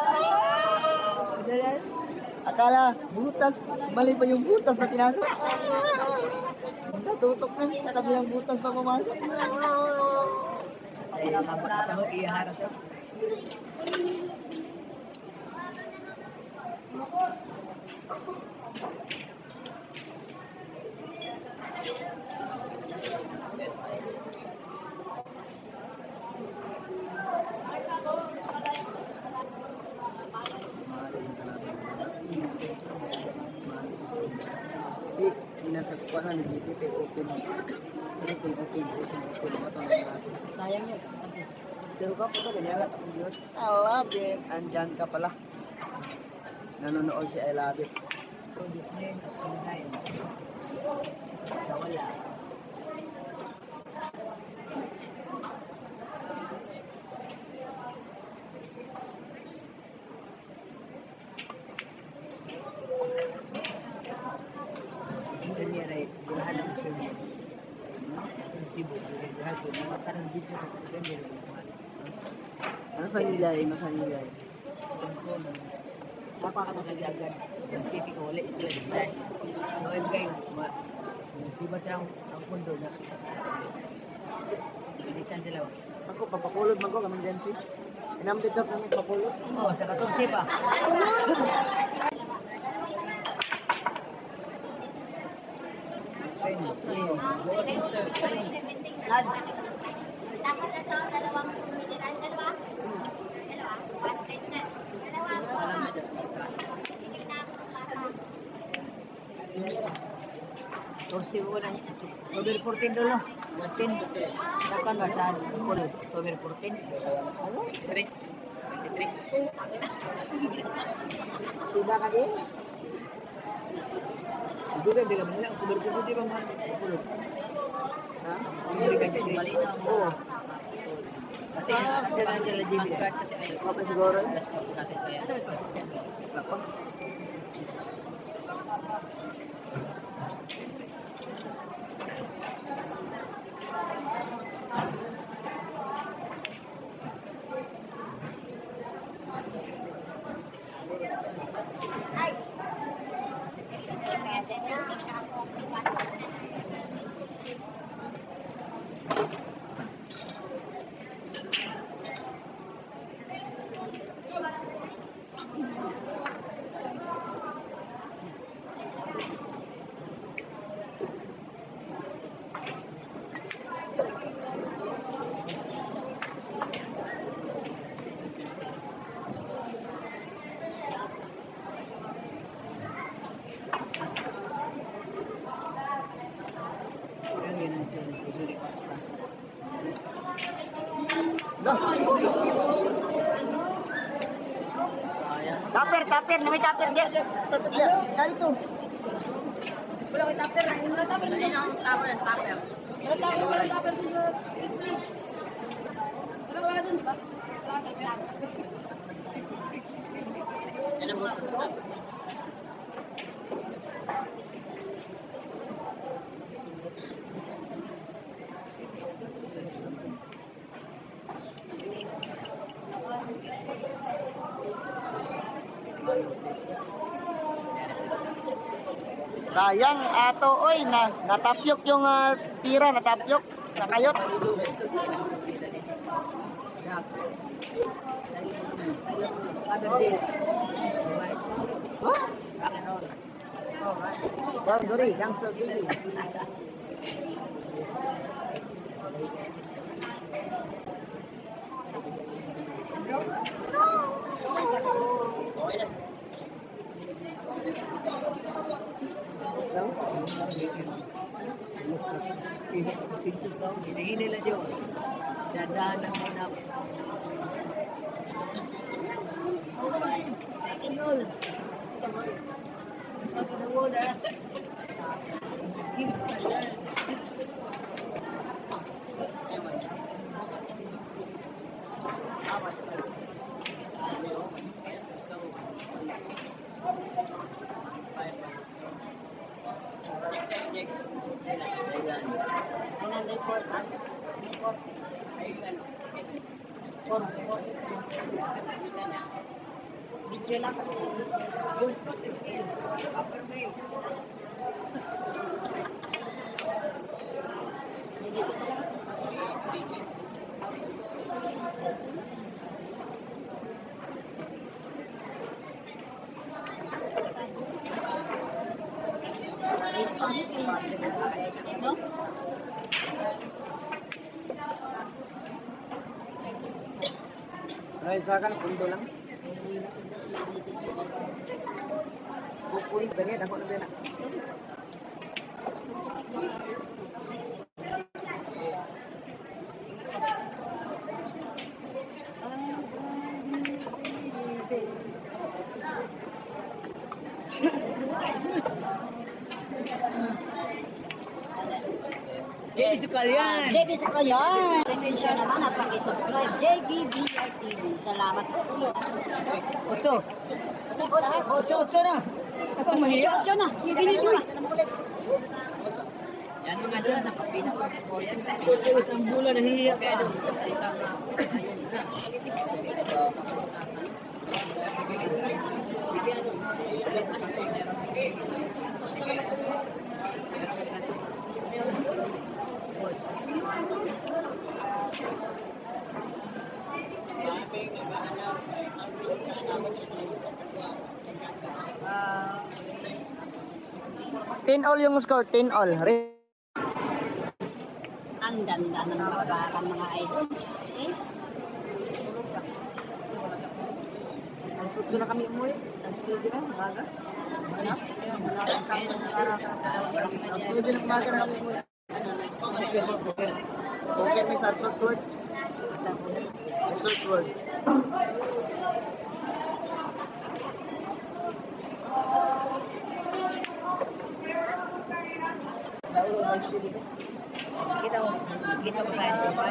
Akala, butas, mali pa yung butas na pinasok. Natutok na sa kabilang butas pa pumasok. Ay, ako iharap. Pinakakuha na ni GP kay open. Pero kay open mo to na. Sayang yun. Pero ka po ganyan lang ang viewers. I love it. Andyan ka pala. Nanonood si I love it. Produce mo yun. Ano na yun? Sa wala. Hindi niya rin. Gulahan ang swim. Resibo. Gulahan ko. Nakarang video ko. Ganda rin. Ano sa yung biyahe? Ano sa yung biyahe? Ako ka nagagagan. Yung city ko ulit sila design. Noel kayo. Siba sila ang pundo na. Initan sila. Ako, papakulod man ko, kamang Jensi. Inambit daw kami papakulod. Oo, sa 14 pa. Shoutout sa'yo. Sister Chinese. Nad. Alam na dyan. Torsi ko na. Over 14 dolo. 14. Sakan ba sa kulo? Over 14. 23. 23. Tiba ka din? Bukan bila mana over 14 di ba man? Kulo. Ha? Hindi ka Chris. Malinaw mo. Oo. Kasi Kasi nandiyan na Jimmy. pag-card kasi idol. Okay, siguro. Gas pa po natin kaya. Lapang. Yan yun ang tuloy paspas. Sayang. Tapir, tapir, may tapir dia. Dari tu. Wala kay tupper. Wala tupper dito. Tapper. Wala tupper dito. Wala doon, di ba? Wala tupper. Sayang ato oy natapyok yung tira, natapyok sa kayot. Jack. Silent Father Jess. Right. Ganon. Bang Dori, Gangster TV. Sinto sa hinihinay lang yun. Dadaanan mo na. Inol. Pagkano mo na. Gives ka yan. Ayan. 904. Video lang. Boss ko, still. Upper mail. No? Ay sa kan pundo lang. Pupuy ganyan ako na din. Jenny Sukalyan. JB sa kayan. Share naman at paki-subscribe. JBBR TV. Salamat po. Otso. Otso na. Ako mahiya. Diyan na. Ibinili mo na. Yan mga doon, napapinaka-score yan. Pagkawis ang bula, nahihiya Kaya ka. doon, salita nga, ayun na. Sige na daw, papuntahan. Sige, ano, salita ka sa meron. Sige. Kasi, meron doon. Ten all yung score, 10 all. Ang ganda ng pagkakan mga idol. Okay? Sutso na kami umuwi. Ang studio na, umaga. Ang studio na umaga na kami umuwi. Okay, Miss Arsot Word. Arsot Word. Kita mo sa ito pa.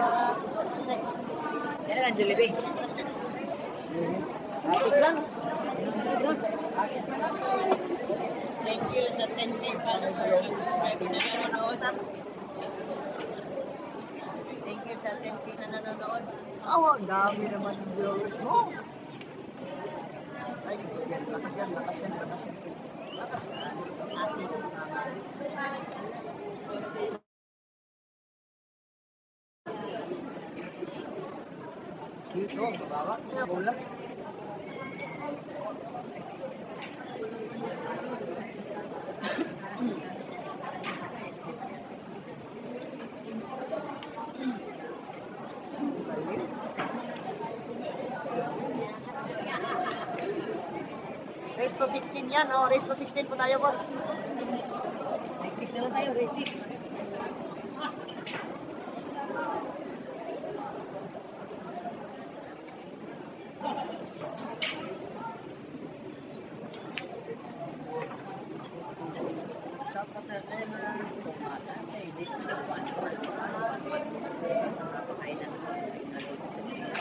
Yan ang Jollibee. Atik lang. Thank you sa 10K Thank you sa 10K na nanonood. Awa, ang dami naman yung viewers mo. Ay, gusto yan. Lakas yan, lakas yan, lakas yan. Lakas yan. Dito, babawa. Bola. Race to 16 yan, oh. Race to 16 po tayo, boss. Race 6 naman tayo, race 6. Shout out sa alam mo lang kumata. Eh, di pa na buwan. Sa napakainan ng mga signal dito sa area.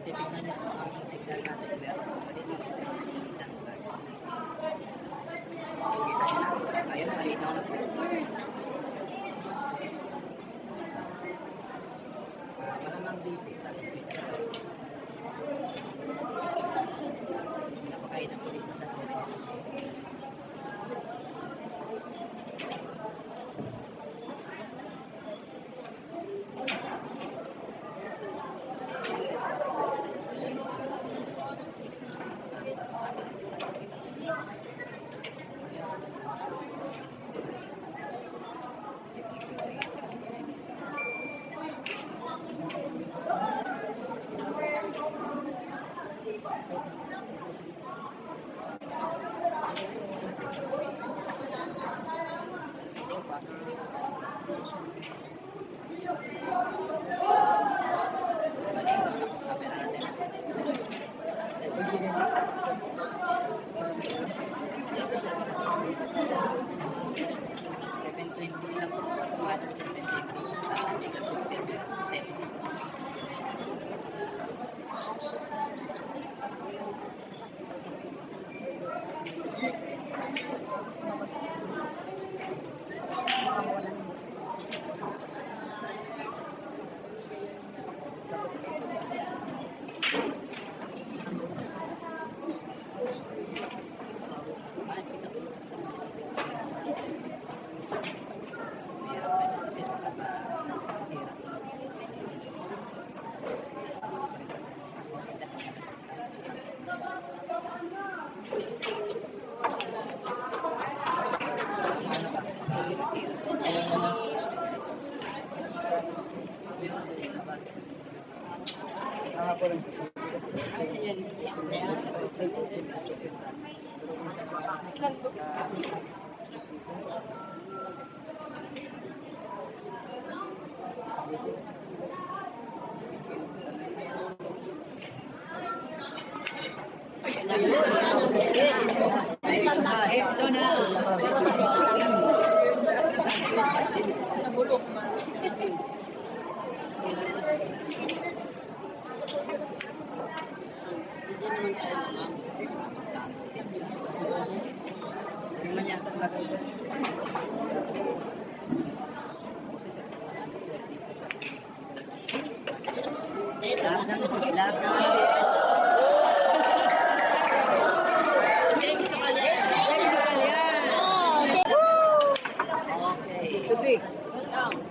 Titignan niyo po ang signal natin. Meron po mali dito. Isang lugar. Kita niyo na. Ayun, malinaw na po. Malamang DC. Talipit na tayo. Napakainan po dito sa area.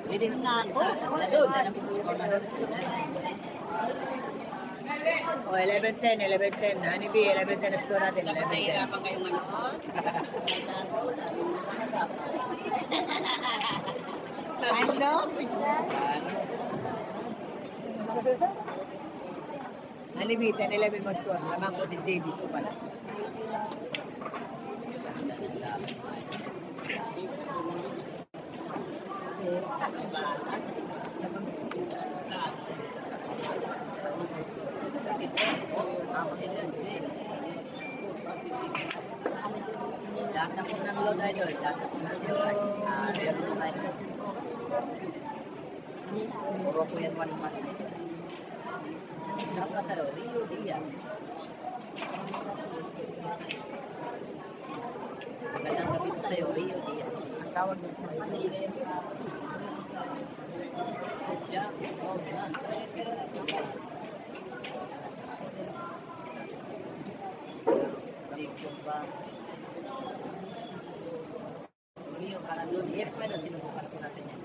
Pwede na sa ladod, alam mo sa forma na O, 11-10, 11-10. Honeybee, 11-10 na score natin, 11-10. Nahihirapan kayong manood. Ano? Honeybee, 10-11 mo score. Lamang po si JB Supal. Ganda ng laban mga idol. Lahat na po ng load idol, lahat na po ng SIM card. Meron po tayo. Puro po yan 1 month idol. Sarap pa sa'yo, Rio Diaz. Magandang gabi po sa'yo, Rio Diaz. Ang tawag dito. Jack, oh, yan. Dito ba? Rio, parang doon. Yes, pwede. Sinubukan po natin yan.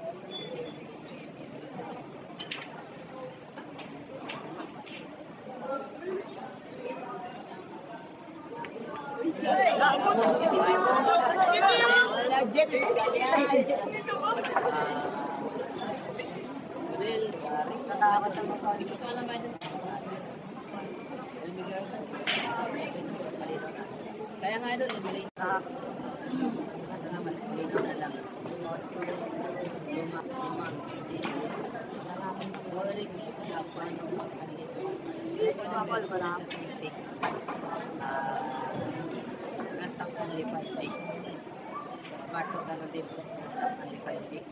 Wala, Jet. Grill, pare. Hindi ko pa alam ba yun. Elmigal. Ito po, malinaw na. Kaya nga doon, malinaw. Ano naman, malinaw na lang. Lumang, si James. Borik, paano mag-alito. Yung pa nag-alito po na sa TikTok. Na-stock only 5G. Smart po gano'n din po. Na-stock only 5G.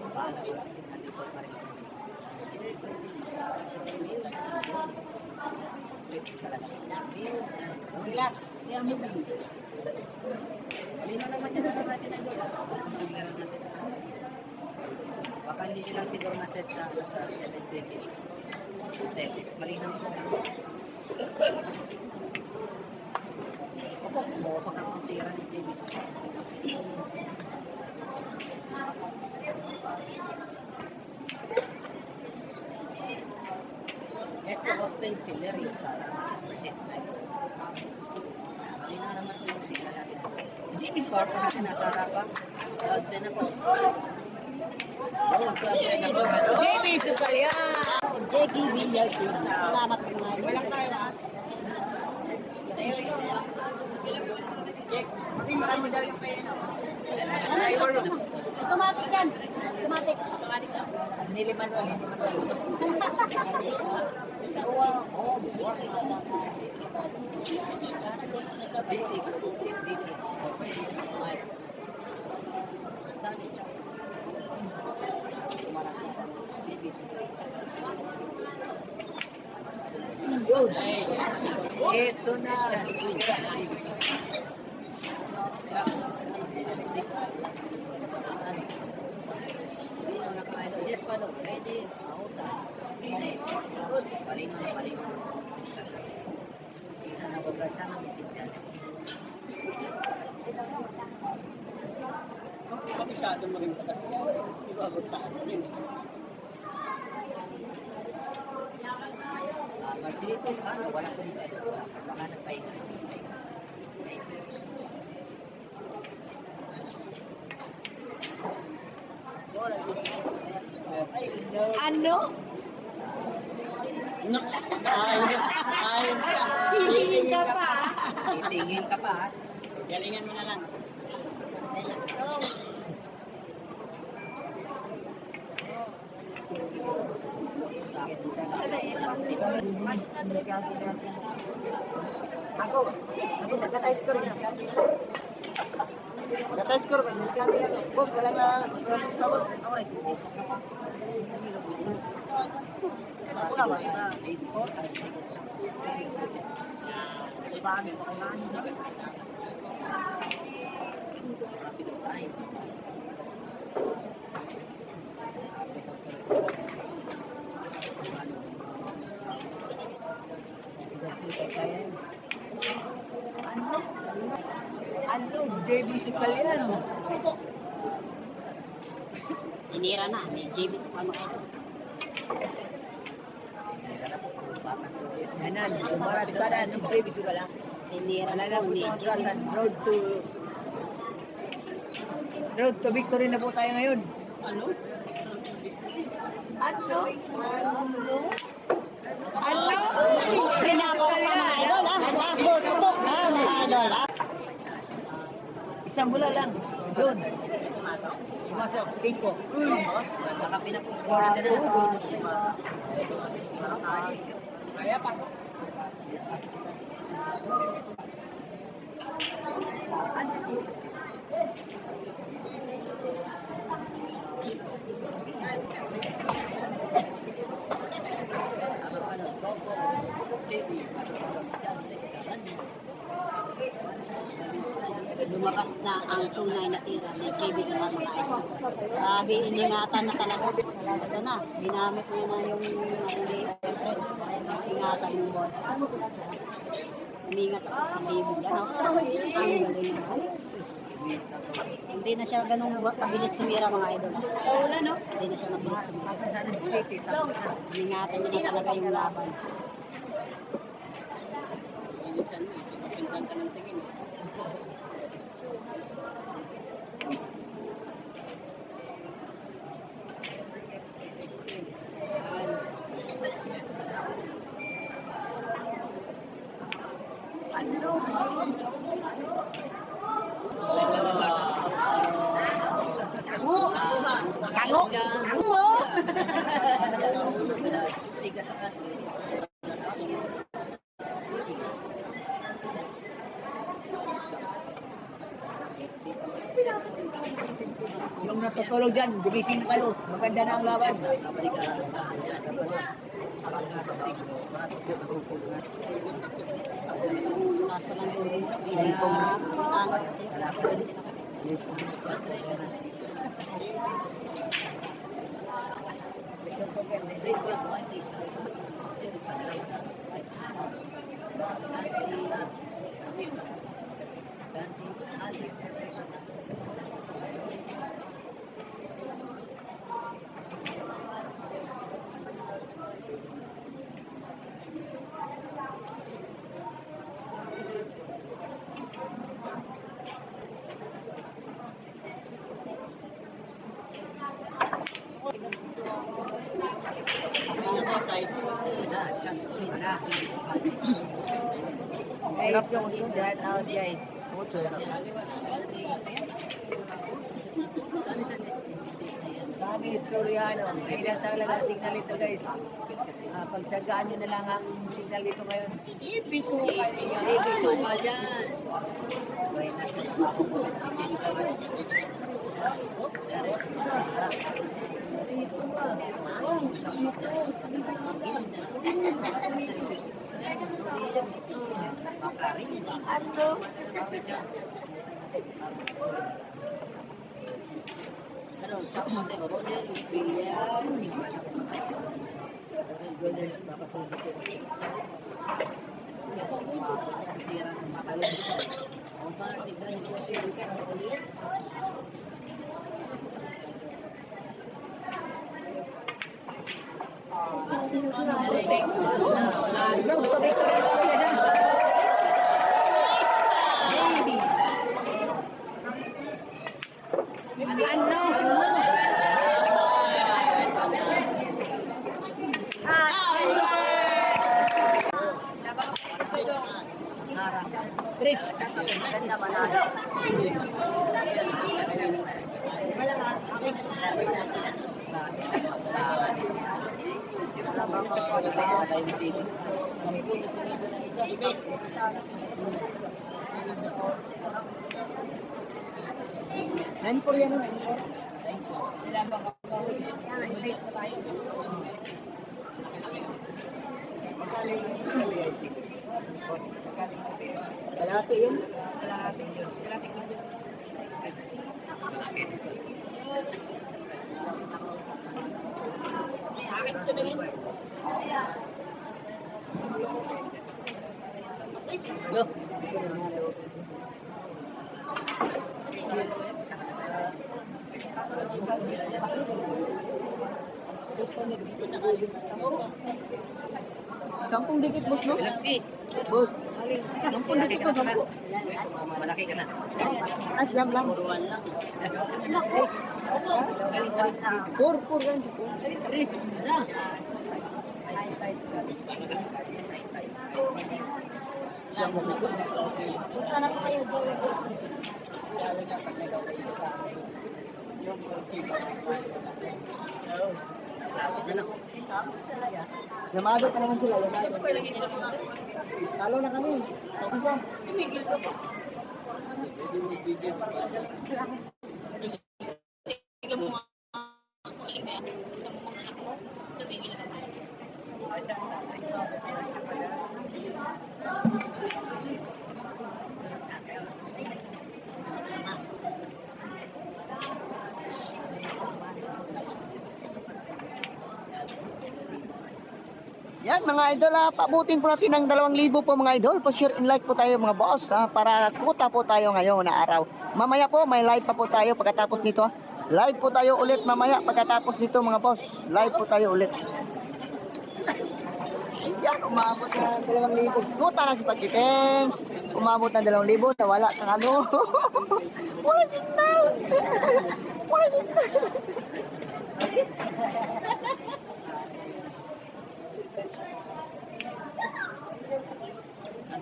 Bahala ko kasi nandito pa rin kami. Sweet talaga. Relax. Siya mo lang. Malinaw naman yung ano natin ang meron natin. Baka hindi nyo lang siguro na-set sa 720 settings. Malinaw po. Opo, pumusok ang mga tira ni JB. Yes, the hostel Celerio Salamat sa percent. Malinaw naman po yung signal natin. Score po natin nasa harapan. 12 na po. Oh, 12 na po. JB Supal yan! Jackie Villar. Salamat po nga. Walang tayo na. Hindi marami daw yung kaya na. Automatic yan. Automatic. Niliman mo. Basic, complete details. Already na like Sunny Choice. Marami pa sa JB. Ito na. Malinaw na ka-idol. Yes, Pado. Ready? Auta. Malinaw na malinaw. Isa na ko-guard. Sana may tindahan. Masyado mo rin pala. Ibabot sa akin. Marcelito, paano? Wala ko dito. Baka nagpahinga. Ano? Hitingin ka pa. Titingin ka pa. Galingan mo na lang. Relax lang. Sakto sa Discuss natin. Ako, nagkatay score, discuss. Nagkatay score, discuss natin. Boss, wala na practice na boss. Okay. Wala ba? Bakit? Kailangan nyo na. Rapid time. Ano? JB Supal yan. Ano po? Tinira na ni JB sa mga idol. Yanan, umarat sana si Baby Sugala. Tinira Wala na na po po ni itong JB. atrasan. Road to victory na po tayo ngayon. Ano? Ano? Pinako mga idol ha. Passport tutok ha mga idol ha. Isang bola lang. Doon. Pumasok, 5. Baka pinapuscore na na ng Lumabas na ang tunay na tira ni JB sa mga idol. Grabe, iningatan na talaga. Ito na, ginamit niya na yung nahuli. Ingatan yung ball. Umingat ako sa libo. Yan ang ang galing niya. Hindi na siya ganun kabilis tumira mga idol. Wala no? Hindi na siya mabilis tumira. Tapos sa Red City, tapos na. Ingatan niya na talaga yung laban. Kango! Kango! Tiga sa akin. Yung natutulog dyan, gumising na kayo. Maganda na ang laban. Kaso lang yung busy po mga kapitan. Guys, shout out guys. Sabi Soriano, hindi talaga signal ito guys. Pagtsagaan nyo na lang ang signal dito ngayon. Ibisumal yan. Ano, siya mo sa Rodel, Ganyan, makasunod ko. tira ng makalim. O ba, tignan ni Rodel sa Road to victory na po guys. Baby. Ano? Tris. Nine po yan. Kalahati yun. Sa akin tumingin. Go. Sampung dikit, boss, no? Pilapski, Boss. Sampung dikit ko, sampu. malaki ka na. Siyam lang. Pur kan. Chris, na. Siyam lang dikit. Basta na po kayo, Joey. Yamado pa naman sila, yamado. Talo na kami. Isa. Yan mga idol, pabutin po natin ng 2,000 po mga idol. Pa-share and like po tayo mga boss, para kuta po tayo ngayon na araw. Mamaya po may live pa po tayo pagkatapos nito. Live po tayo ulit mamaya pagkatapos nito mga boss. Live po tayo ulit. Yan, umabot na ng 2,000. Kuta na si Pagkiteng. Umabot na 2,000, nawala ka ano. Wala signal. Wala signal.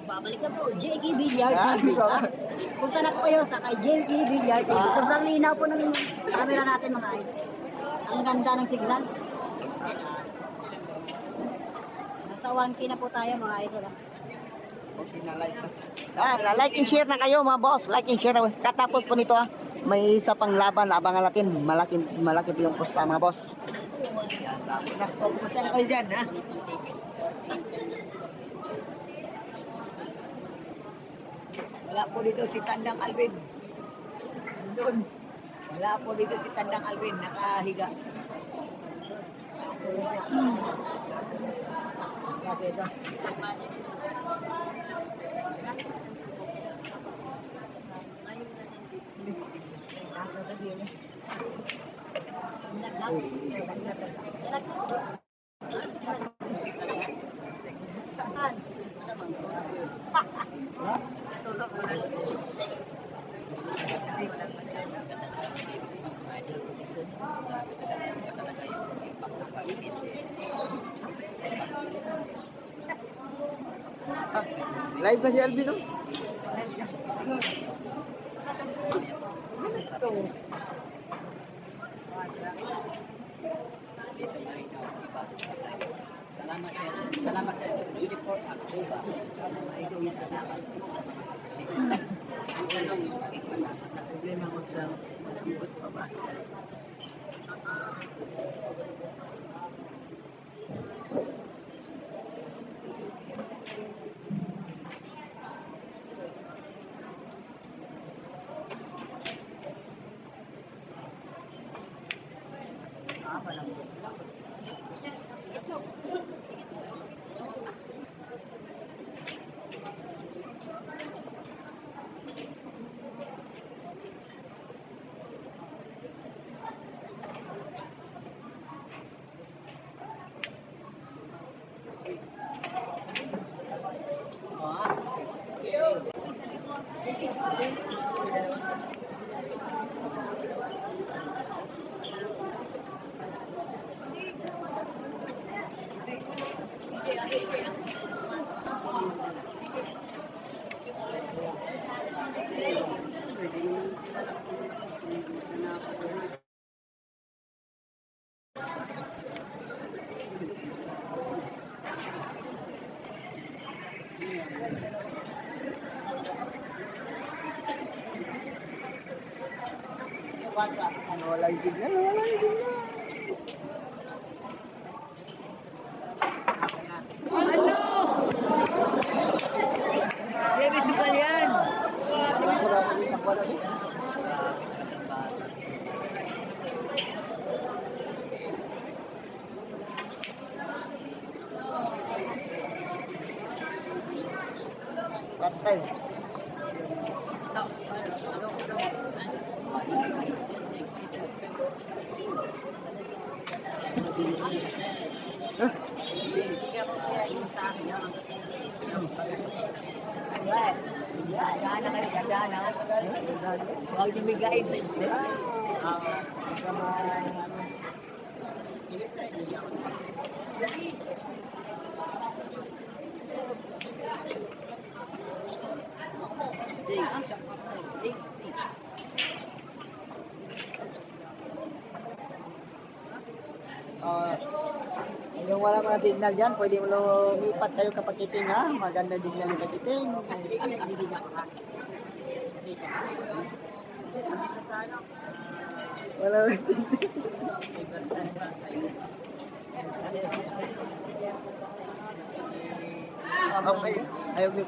Babalik na po, JK Villar Yan, TV. diba? Punta na po kayo sa kay JK Villar TV. Sobrang linaw po ng camera natin mga idol. Ang ganda ng signal. Nasa 1K na po tayo mga idol. Okay, like and share na kayo mga boss. Like and share na. Katapos po nito may isa pang laban. Abangan natin. Malaki po yung posta mga boss. Kumusta na kayo dyan, ha? Wala po dito si Tandang Alvin. Doon. Wala po dito si Tandang Alvin, nakahiga. Kasi ito. Live na si Alvin, no? Dito na ikaw, iba. Salamat sa salamat sa uniform at iba. Salamat. Kasi tulong yung aking panahon. Problema ko sa lambot pa ba? Wala yung signal, wala yung signal. Jerry Sukal yan! Patay. Tapos, ano, ano, ano, Yes. Dadaan na kayo, dadaan na. Huwag niyo bigayin. Yung wala mga signal dyan, pwede mo lumipat kayo kapakiting ha. Maganda din yan yung kapakiting. Wala mga signal. Okay, ayaw nyo.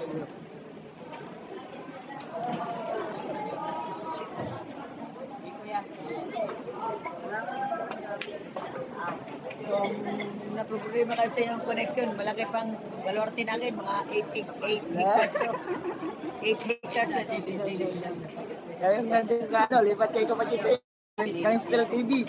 Kung naproblema kayo sa iyong connection, malaki pang balorte natin, mga 8 hectares to. 8 hectares na. Kayo nga din ka, ano, lipat kayo kapakiting. Kangstel TV.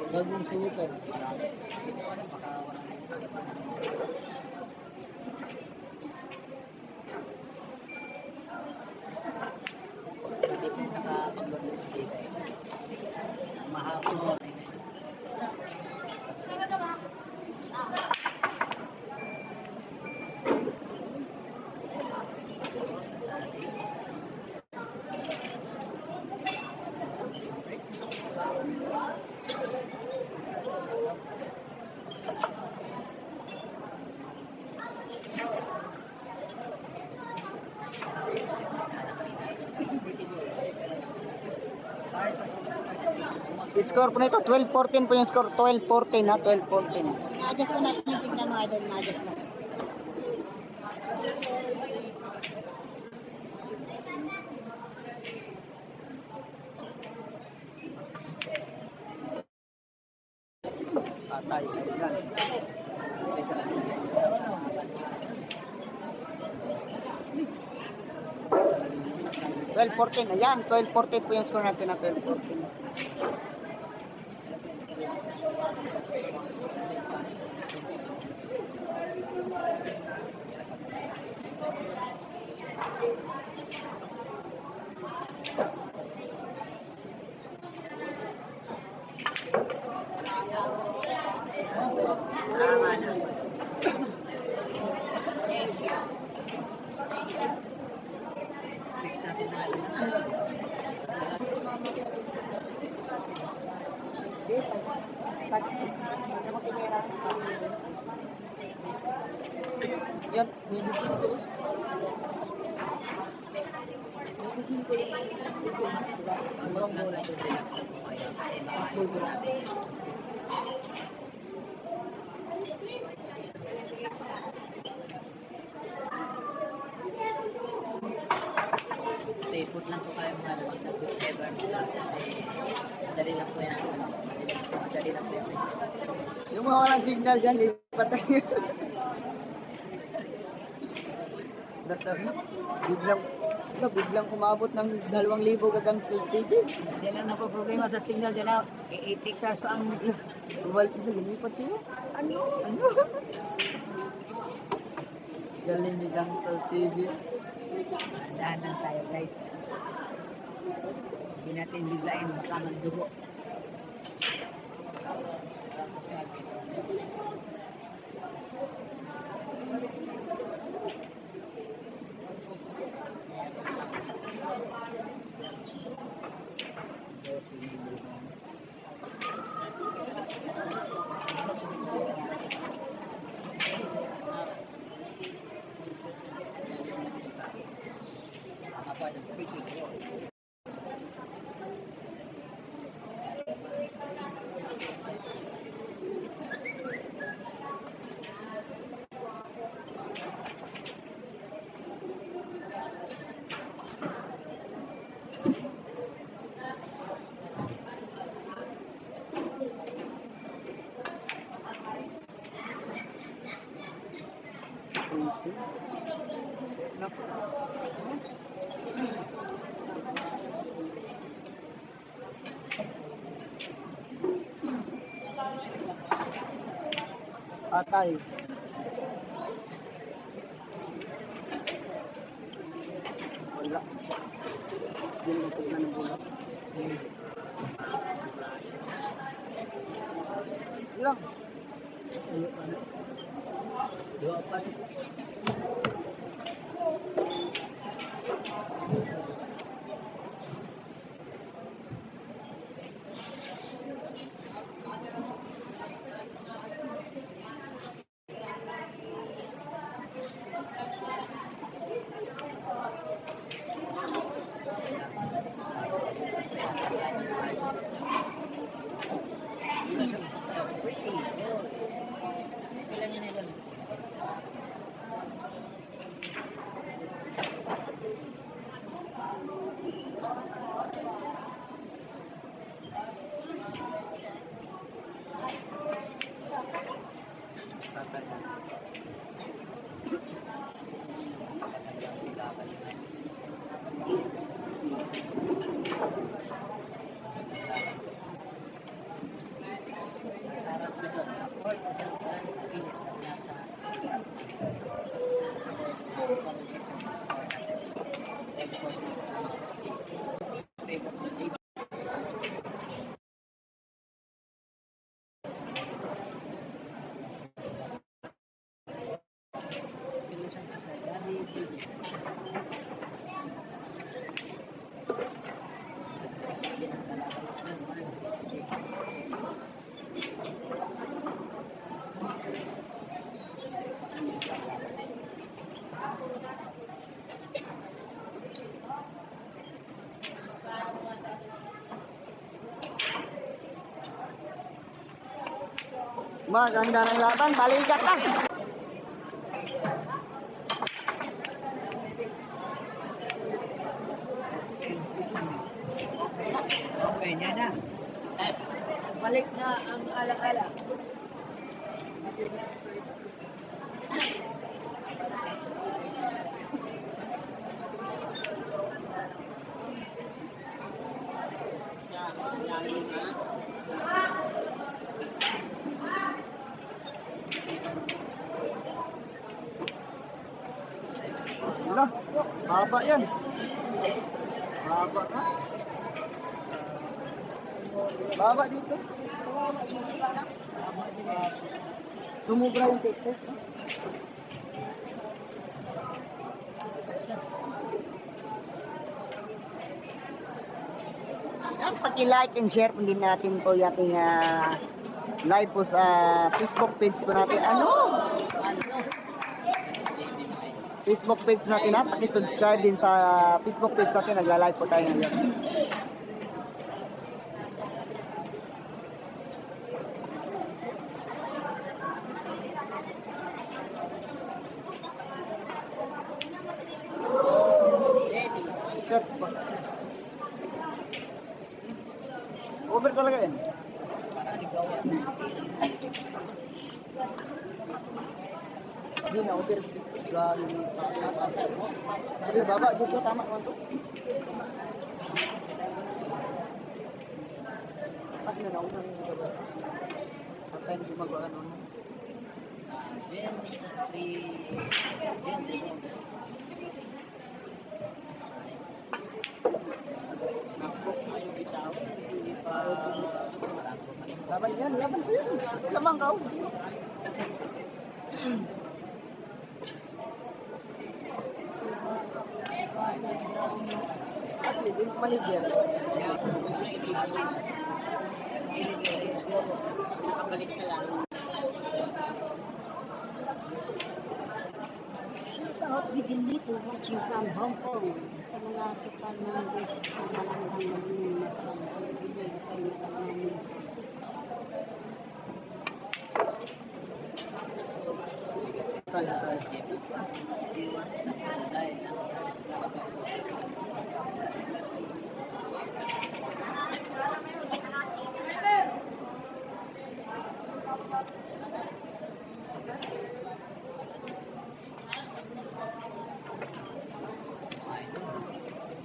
Bagong sumikat. Hindi po nakapag-grocery sa TV. Mahaba po na yun. Score po nito, 12-14 po yung score. 12-14 ha, 12-14. Na-adjust po natin yung signal mga idol. Na-adjust po. Patay. Yan. 12-14, ayan, 12-14 po yung score natin na 12-14. Fix natin na ito. Yan, BBC po. Pag relax po kayo kasi maayos po natin yan. Stay put lang po kayo mga nag good ever kasi madali lang po yan. Madali lang po yan. Yung mga walang signal dyan, lipat tayo. Biglang umabot ng 2,000 gagang TV. Sila na po problema sa signal dyan na 8 hectares pa ang Lumipat siya. Ano? Galing ni Gangstel TV. dahanan tayo guys. Hindi natin biglain baka magdugo. Tama po ng pretty girl. Easy. Naku. Patay. Wala. Hindi naman pagka ng bulak. Ilang? Ayo pa na. Dua pa. Kailan yan, idol? Patay. Nasa harap na doon. 4% lang finish na nasa taas na. Scores na comment section ng score natin. Dahil 14 na naman kasi favorite na favorite. Bilang siyang nasa Gabi Bibi. Hindi ang kalaban ng mga Maganda ng laban, balikat lang. Okay, niya na. Balik na ang ala-ala. Wala, haba yan. Haba ka. Baba dito. Sumubra yung take test. Paki-like and share po din natin po yung ating live po sa Facebook page po natin. Ano? Facebook page natin ha. Paki-subscribe din sa Facebook page natin. Nagla-live po tayo ngayon. Skirts po. Over talaga yan. Hindi na, over speed. Grabe yung Sige, baba. Dito siya, tama naman to. Bakit na nauna yung baba? Patay na siya magawa naman. Gen 3 Laban yan, laban ko yan. Lamang ka. At least, yung manager. Balik ka lang. Out within dito, watching from Hong Kong. Sa mga sukan ng sa malanghang ng nasa Hong Kong, kayo na talaga ng sa Tayo, tayo.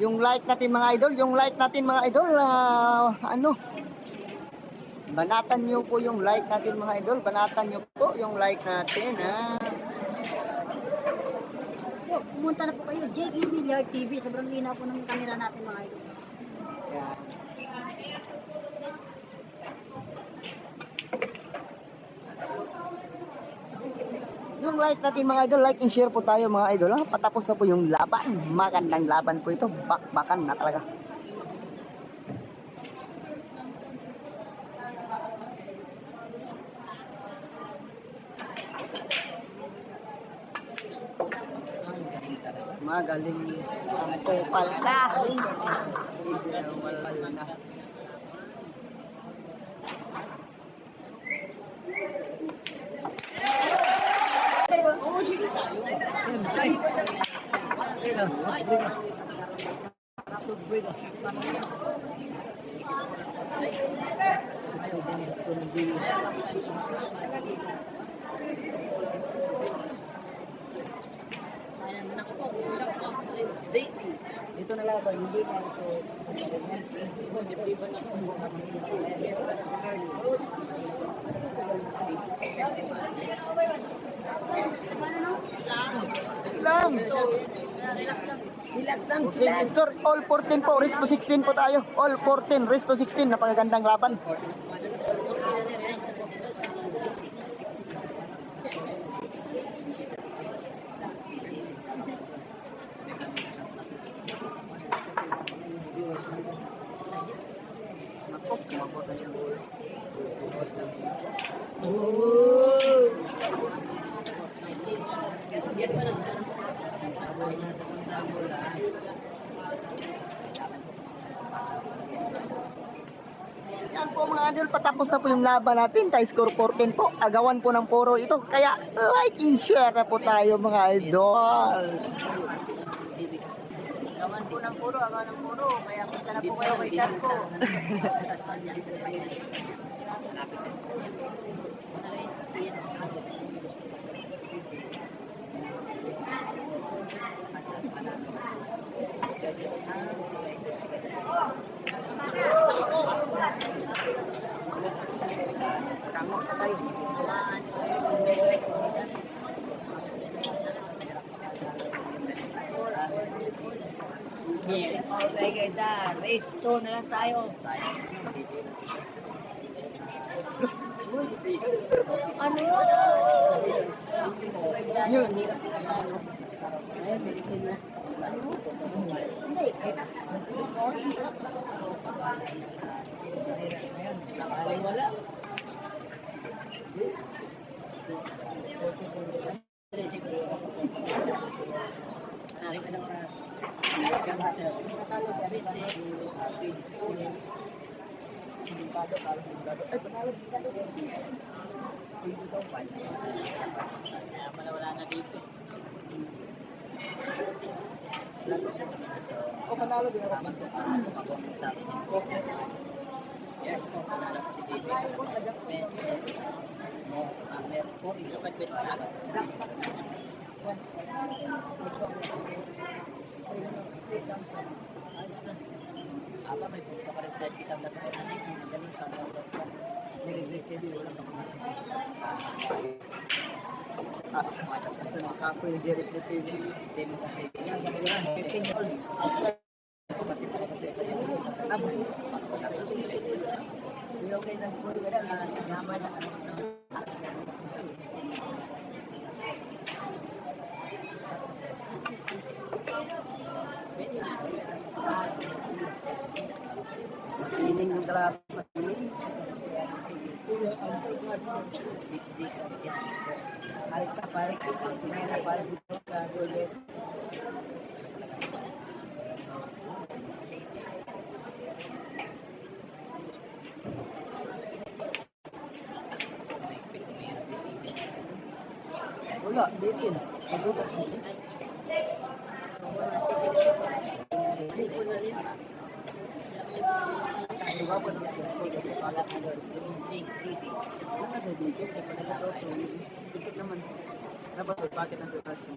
Yung like natin mga idol, banatan nyo po yung like natin mga idol, banatan nyo po yung like natin ha. Po, pumunta na po kayo, JK Villar TV. Sobrang linaw po ng camera natin mga idol. Yan. Yung like natin mga idol, like and share po tayo mga idol ha. Patapos na po yung laban, magandang laban po ito, bakbakan na talaga. Ang galing talaga. Magaling ang kupal ka. Wala na. Ayan, naku po, shoutouts with Daisy. Dito na laban, hindi na ito. Yes, but early. Lang. Relax lang, Okay, score all 14 po, rest to 16 po tayo. All 14, rest to 16, napakagandang laban. 14 ang kumanda ng 12. Thanks, possible. Thanks to Daisy. Nakos, kumabot na yung goal. Yes, parang Yan po mga idol, patapos na po yung laban natin. Tayo score 14 po. Agawan po ng puro ito. Kaya like and share na po tayo mga idol. Gawan po ng puro, agawan ng puro. Kaya punta na po kayo kay Sarko. sa Espanya, sa Espanya. Lapit sa Espanya. Una rin, pati yan, halos yung City. Sa kanya, Manalo. Jadi, sila ito, Tama ka tayo. Okay guys race 2 na lang tayo. Ano? Yun. Nakaling wala. Narik ada oras. Jam hasil. Fisik, Wala na dito. O panalo din ako. salamat po tumabot po sa akin yung yes po, panalo po si JP sa Mendes mo, Mercury, panalo po si JP. Aba, may punto ka rin sa kitab na ito. Ano yung magaling ka? Asa mga kapoy ni Jerry Play TV. Hindi mo kasi kasi para kompleto yung Tapos Okay lang po. Wala na. sinama niya ining yung kalaban. Alis ka, paris. Kumain na paris dito sa Golet. Wala, dito yun. Nagutas dito. Diba po na siya? Kasi pala ka doon. Wala ka sa dito. Kapag nag-trot sa isip naman. Dapat sa packet ng depression.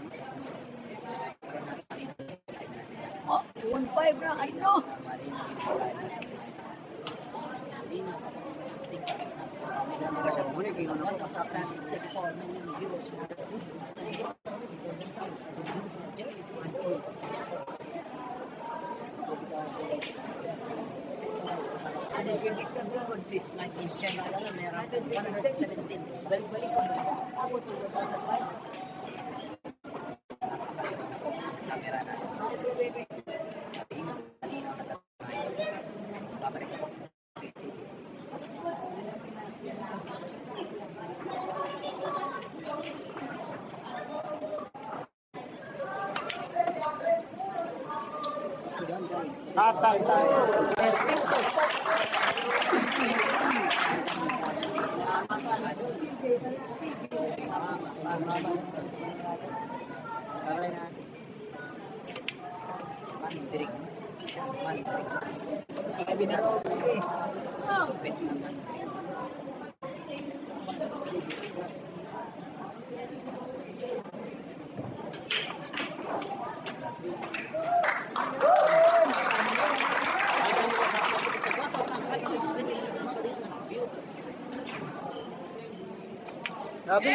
Oh, 1.5 na, ano? Malinaw ako sa sikat na Mega Millions. Sa 1,034 million viewers. Sa higit na sa Philippines, sa Cebu, sa Nigeria, ano yung Instagram? Please like and share na lang. Meron 117. Balik ko. Abot mo ba sa 5? Napakalitan ako ng camera na. Malinaw na tayo. Babalik ako. Yan guys. Tatay tayo. Aray na. Mandrik. Mandrik. Sige, binaro. Supit naman. Grabe.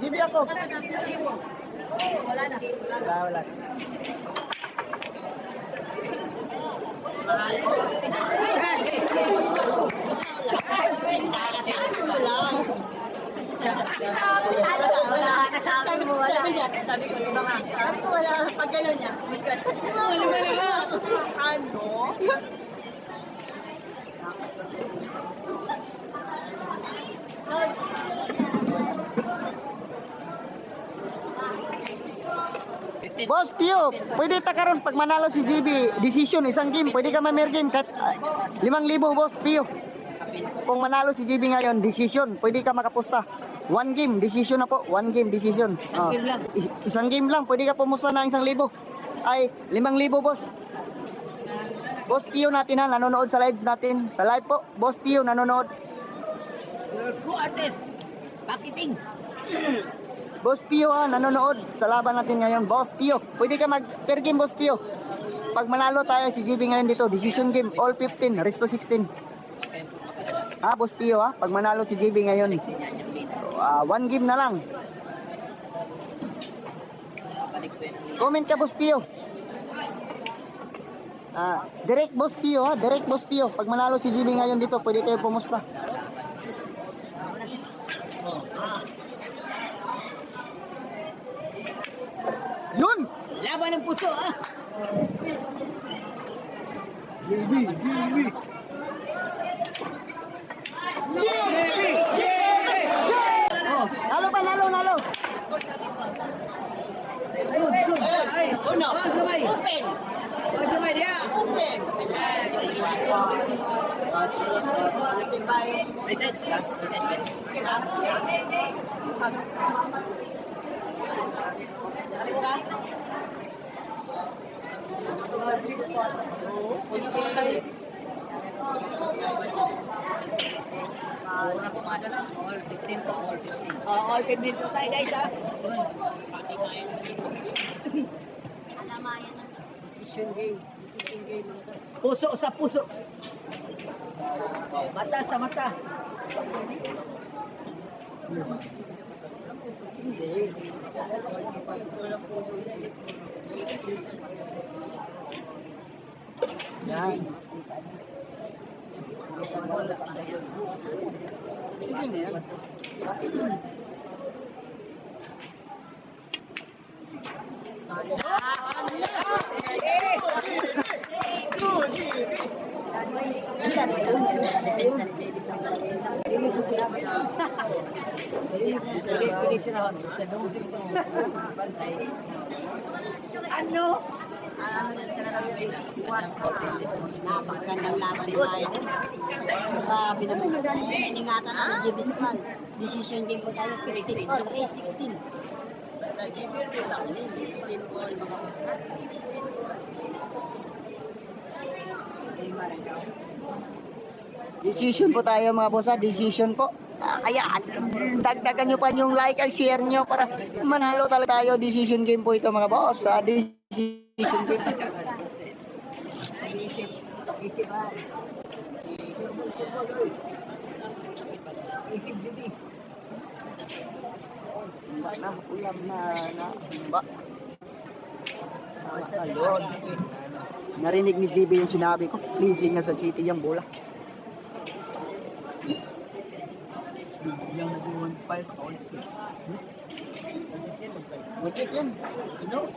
GB ako. Wala na. Wala. Wala. Nasabi mo wala. Sabi ko, iba nga. Sabi ko wala. Pag gano'n niya, miss ka. Ano? Boss Pio, pwede ta karon pag manalo si GB, decision isang game, pwede ka ma-mer game kahit 5,000 boss Pio. Kung manalo si GB ngayon, decision, pwede ka makapusta. One game, decision na po. One game, decision. Isang game lang. Isang game lang, pwede ka pumusta ng 1,000. Ay, 5,000 boss. Boss Pio natin ha, nanonood sa lives natin. Sa live po, Boss Pio nanonood. True artist. Pakiting. Boss Pio ha, nanonood sa laban natin ngayon. Boss Pio, pwede ka per game Boss Pio. Pag manalo tayo si GB ngayon dito, decision game, all 15, resto 16. Ha, Boss Pio ha, pag manalo si GB ngayon, one game na lang. Comment ka Boss Pio. Direct Boss Pio ha, direct Boss Pio. Pag manalo si GB ngayon dito, pwede tayo pumusta. Yun! Laban ng puso, ah! Oh, nalo pa, nalo. Sud. Ay, uno. Sabay. Open. Sabay dia. Open. Reset ka? Reset ka? Una pumada lang. All 15 po, all 15. All 15 po tayo guys, ah. Decision game. Decision game mga boss. Puso sa puso. Mata sa mata. Yan. Easy na yan. Ano? Napakagandang laban tayo. Grabe naman. Iningatan na ng GB Squad. Decision game po tayo. 15 or 16. Decision po tayo mga boss ha, decision po. Kaya dagdagan nyo pa yung like and share nyo para manalo talaga tayo. Decision game po ito mga boss. decision din. Isip. Isip ba? Isip Judy. Na, uyam na, ba? Lord. Narinig ni JB yung sinabi ko. Pleasing na sa city yung bola. Biglang naging 1-5 all 6. 1-6 yan, 1-5. Wait yan. No?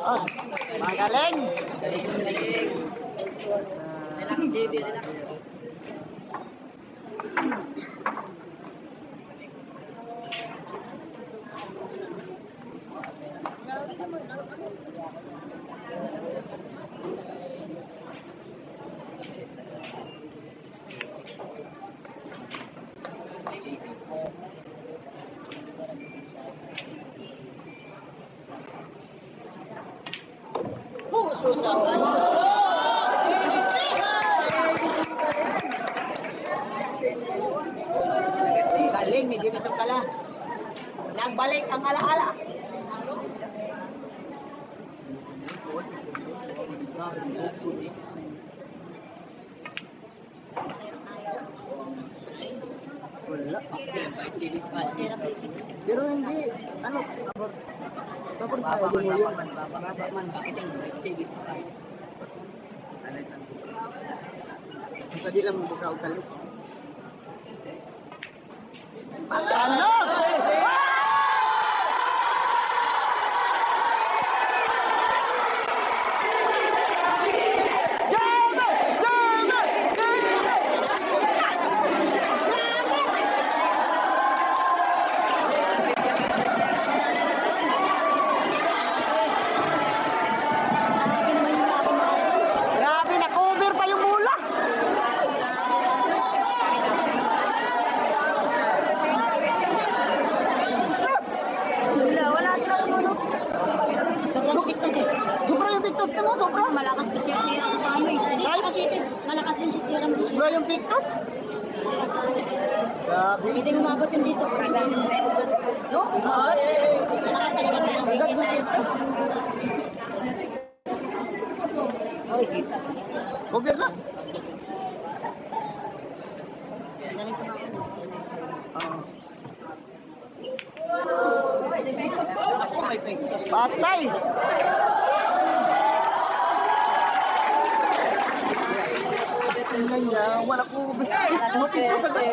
Oh, magaling. Galing. Relax, JB, relax. Galing ni Jimmy Sokala. Nagbalik ang alaala. Wala. JB Spal. Pero hindi, ano, tapos tayo mo yun. Bakit ang JB Spal? Basta di lang buka o kalit. Ano? Grabe, na-cover pa yung mula. Wala talaga mo. Sobrang pictus eh. Sobra yung pictus mo, sobra. Malakas kasi yung tira ko sa ano eh. Dito kasi malakas din si tira mo. Sobra yung pictus. Grabe. Hindi umabot yung dito. No? Malakas talaga tira mo. Agad yung pictus. Oy, kita. Cover na. Galing ko na. Patay. Tingnan niya, wala ko. Pictus agad.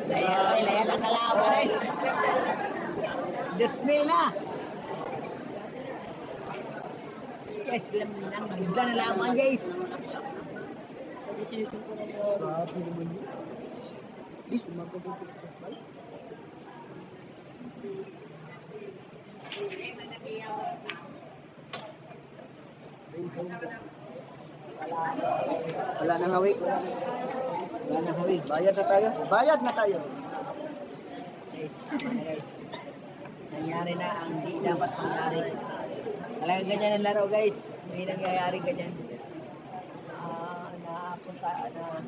Layan ang kalaban eh. Desmela. Guys, nandiyan na lamang guys. Grabe naman yun. Di, sumagot yung pictus ba? Wala nang hawik. Wala na hawig. Bayad na tayo. Bayad na tayo. Guys, guys. Nangyari na ang di dapat mangyari. Talaga ganyan ang laro guys. May nangyayari ganyan. Napunta na